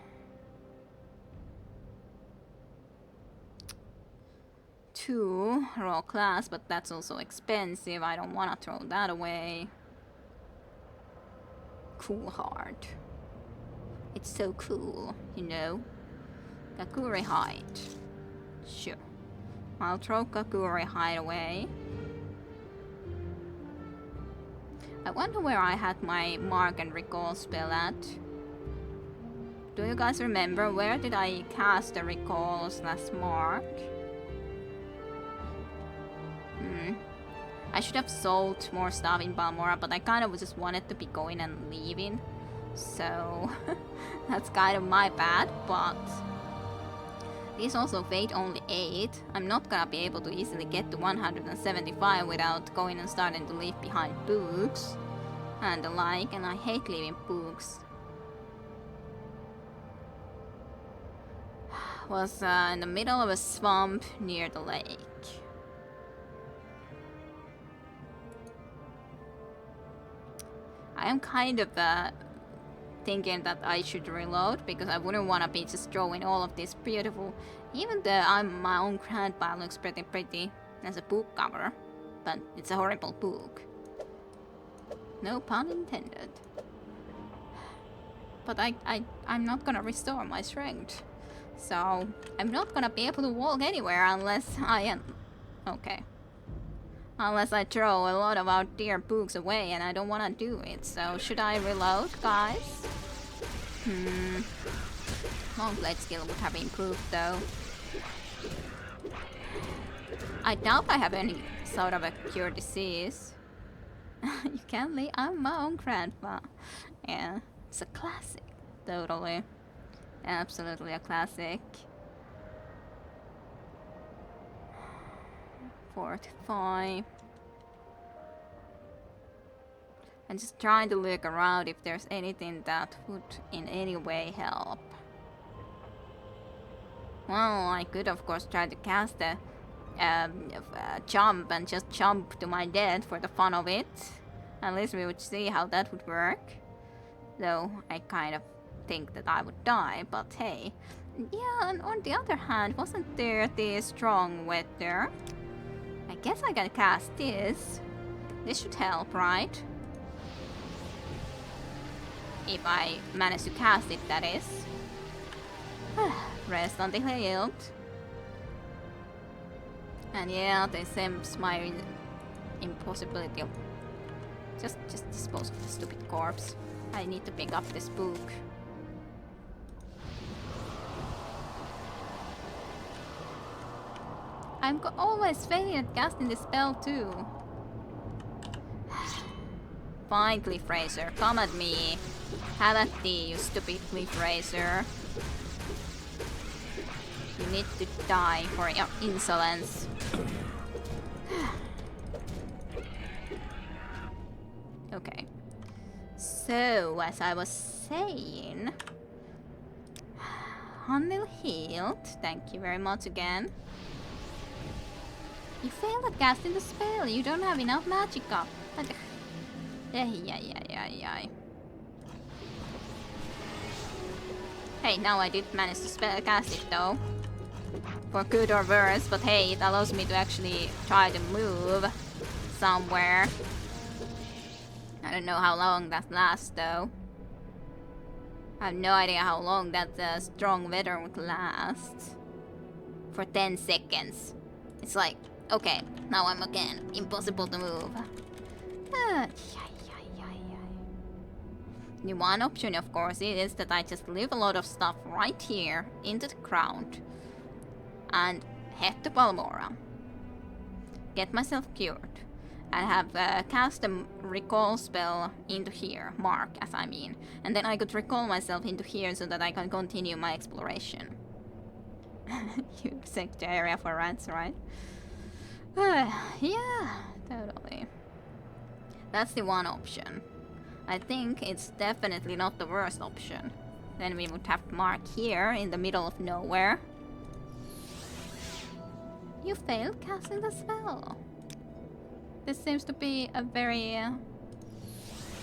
2 raw class, but that's also expensive. I don't want to throw that away. Cool heart. It's so cool, you know. Kakuri hide. Sure. I'll throw Kakuri hide away. I wonder where I had my mark and recall spell at. Do you guys remember where did I cast the recall / mark? I should have sold more stuff in Balmora, but I kind of just wanted to be going and leaving. So that's kind of my bad, but these also fade only 8. I'm not gonna be able to easily get to 175 without going and starting to leave behind books and the like, and I hate leaving books. Was in the middle of a swamp near the lake. I am kind of thinking that I should reload, because I wouldn't want to be just drawing all of this beautiful. Even though my own grandpa looks pretty as a book cover, but it's a horrible book. No pun intended. But I'm not gonna restore my strength, so I'm not gonna be able to walk anywhere unless I am okay. Unless I throw a lot of our dear books away, and I don't want to do it. So should I reload, guys? Long blade skill would have improved, though. I doubt I have any sort of a cure disease. You can't leave. I'm my own grandpa. Yeah, it's a classic. Totally. Absolutely a classic. 45. I'm just trying to look around if there's anything that would in any way help. Well, I could of course try to cast a jump and just jump to my death for the fun of it. At least we would see how that would work. Though I kind of think that I would die, but hey. Yeah, and on the other hand, wasn't there the strong weather? I guess I can cast this. This should help, right? If I manage to cast it, that is. Rest until healed. And yeah, this seems my impossibility of just dispose of the stupid corpse. I need to pick up this book. I'm always failing at casting this spell too. Fine, Cliff Racer, come at me. Have at thee, you stupid Cliff Racer. You need to die for your insolence. Okay. So, as I was saying... Until healed. Thank you very much again. You failed at casting the spell. You don't have enough magicka. Yeah. Hey, now I did manage to cast it though. For good or worse, but hey, it allows me to actually try to move somewhere. I don't know how long that lasts though. I have no idea how long that strong weather would last. For 10 seconds. It's like, okay, now I'm again impossible to move. The one option, of course, is that I just leave a lot of stuff right here into the ground and head to Balmora. Get myself cured and have cast a recall spell into here, mark as I mean, and then I could recall myself into here so that I can continue my exploration. You think the area for rats, right? Yeah, totally. That's the one option. I think it's definitely not the worst option. Then we would have Mark here in the middle of nowhere. You failed casting the spell. This seems to be a very...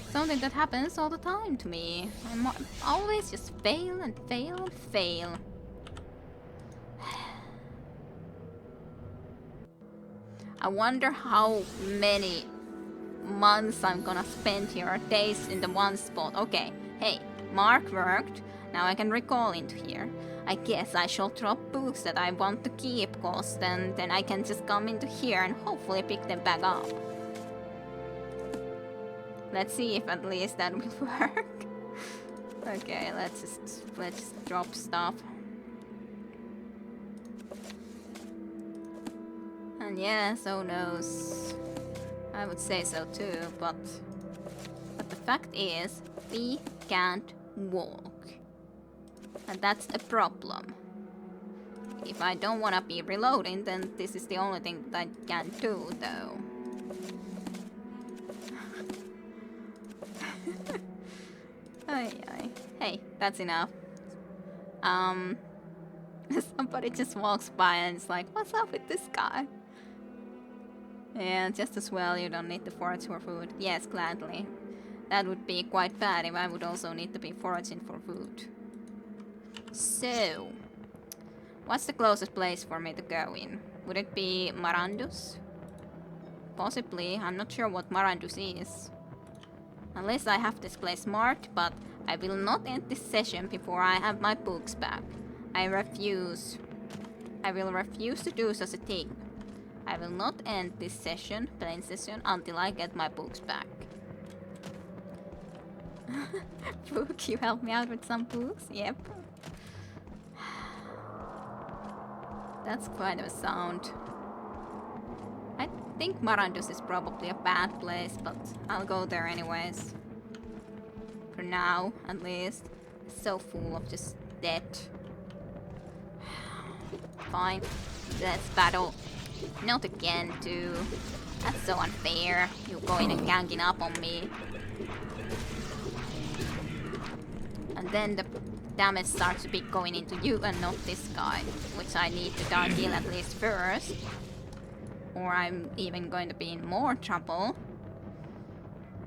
something that happens all the time to me. I always just fail and fail and fail. I wonder how many months I'm gonna spend here, or days in the one spot. Okay, hey, Mark worked. Now I can recall into here. I guess I shall drop books that I want to keep, cause then I can just come into here and hopefully pick them back up. Let's see if at least that will work. Okay, let's just drop stuff. And yeah, so knows. I would say so too, but the fact is, we can't walk. And that's a problem. If I don't want to be reloading, then this is the only thing that I can do, though. Hey, that's enough. Somebody just walks by and it's like, what's up with this guy? Yeah, just as well you don't need to forage for food. Yes, gladly. That would be quite bad if I would also need to be foraging for food. So, what's the closest place for me to go in? Would it be Marandus? Possibly. I'm not sure what Marandus is. Unless I have this place marked, but I will not end this session before I have my books back. I refuse. I will refuse to do such a thing. I will not end this session, plain session, until I get my books back. Book, you help me out with some books? Yep. That's quite a sound. I think Marandus is probably a bad place, but I'll go there anyways. For now, at least. It's so full of just dead. Fine. Let's battle. Not again, too. That's so unfair. You going and ganging up on me. And then the damage starts to be going into you and not this guy, which I need to dark heal at least first, or I'm even going to be in more trouble.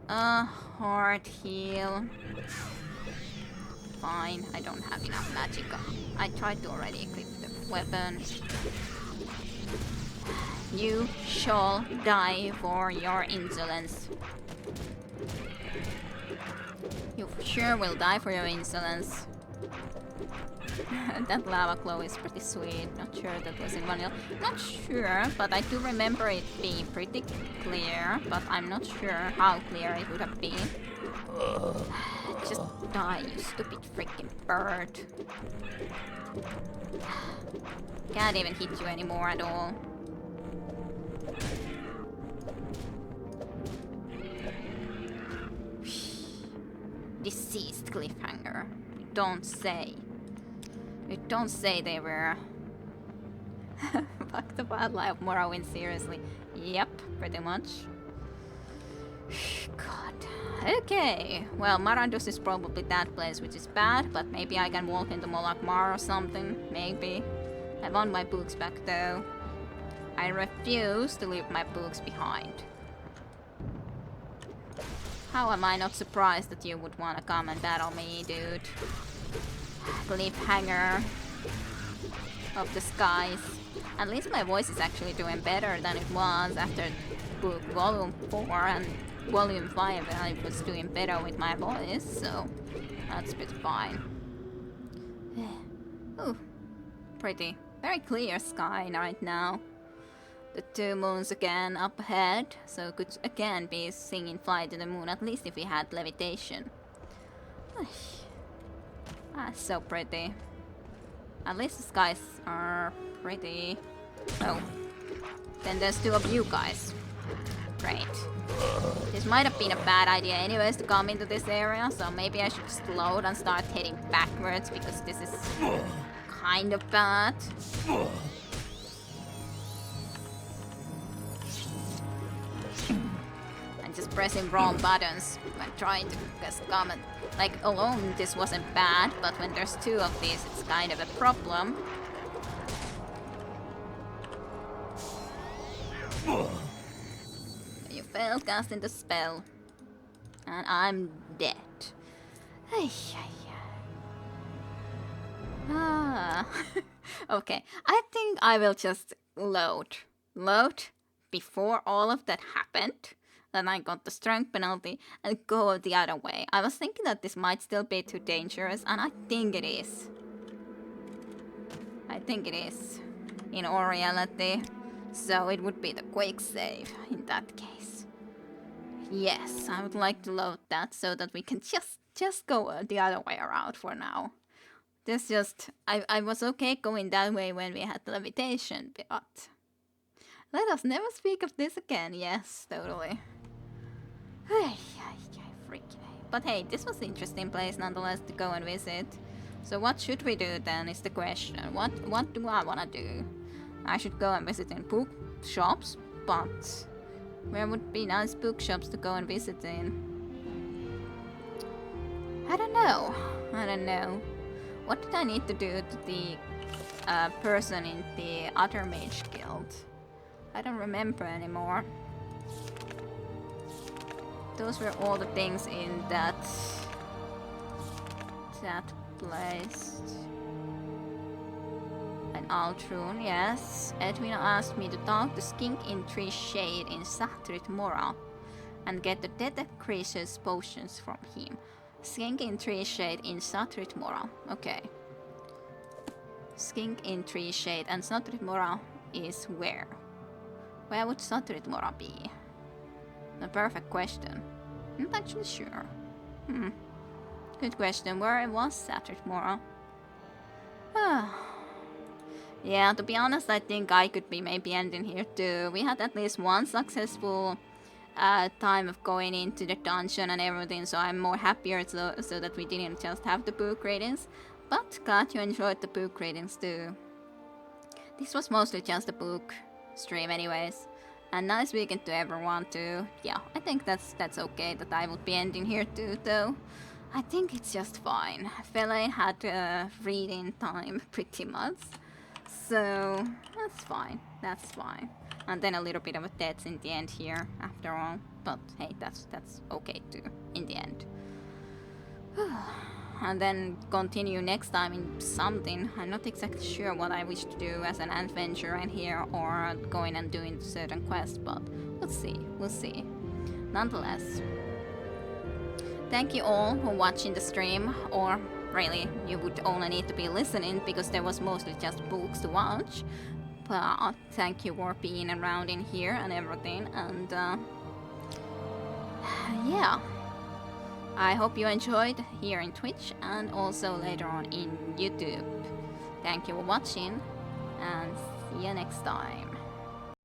Heart heal. Fine, I don't have enough magicka. I tried to already equip the weapon. You shall die for your insolence. You sure will die for your insolence. That lava glow is pretty sweet. Not sure that was in vanilla. Not sure, but I do remember it being pretty clear. But I'm not sure how clear it would have been. Just die, you stupid freaking bird. Can't even hit you anymore at all. Deceased cliffhanger. You don't say. You don't say they were. Fuck the wildlife of Morrowind, seriously. Yep, pretty much. God. Okay. Well, Marandus is probably that place, which is bad, but maybe I can walk into Molakmar or something. Maybe. I want my books back though. I refuse to leave my books behind. How am I not surprised that you would want to come and battle me, dude? Cliffhanger of the skies. At least my voice is actually doing better than it was after book volume 4 and volume 5. I was doing better with my voice, so that's pretty fine. Ooh, pretty. Very clear sky right now. The 2 moons again up ahead, so could again be singing Fly to the Moon, at least if we had levitation. That's so pretty. At least the skies are pretty. Oh. Then there's 2 of you guys. Great. This might have been a bad idea anyways to come into this area, so maybe I should slow and start heading backwards because this is kind of bad. Just pressing wrong buttons when trying to just come and like alone this wasn't bad, but when there's 2 of these it's kind of a problem. You failed casting the spell. And I'm dead. Okay, I think I will just load before all of that happened. Then I got the strength penalty and go the other way. I was thinking that this might still be too dangerous, and I think it is. I think it is, in all reality. So it would be the quick save in that case. Yes, I would like to load that so that we can just go the other way around for now. This just, I was okay going that way when we had the levitation, but let us never speak of this again. Yes, totally. Freaking. But hey, this was an interesting place nonetheless to go and visit. So what should we do then is the question. What do I want to do? I should go and visit in book shops, but where would be nice bookshops to go and visit in? I don't know. What did I need to do to the person in the Other Mage Guild? I don't remember anymore. Those were all the things in that place. An Altrun, yes. Edwina asked me to talk to Skink in Tree Shade in Sahtrit Mora and get the Detect Creature's potions from him. Skink in Tree Shade in Sahtrit Mora. Okay. Skink in Tree Shade and Sahtrit Mora is where? Where would Sahtrit Mora be? A perfect question. I'm not actually sure. Good question. Where was Sahtrit Mora? Yeah, to be honest, I think I could be maybe ending here too. We had at least one successful time of going into the dungeon and everything, so I'm more happier so that we didn't just have the book readings. But glad you enjoyed the book readings too. This was mostly just a book stream anyways. And nice weekend to everyone too. Yeah, I think that's okay that I would be ending here too though. I think it's just fine. Fele had reading time pretty much, so that's fine. That's fine. And then a little bit of a death in the end here, after all. But hey, that's okay too in the end. And then continue next time in something. I'm not exactly sure what I wish to do as an adventure in here or going and doing certain quests, but we'll see. We'll see. Nonetheless. Thank you all for watching the stream, or really, you would only need to be listening because there was mostly just books to watch. But thank you for being around in here and everything, and yeah. I hope you enjoyed here in Twitch and also later on in YouTube. Thank you for watching, and see you next time.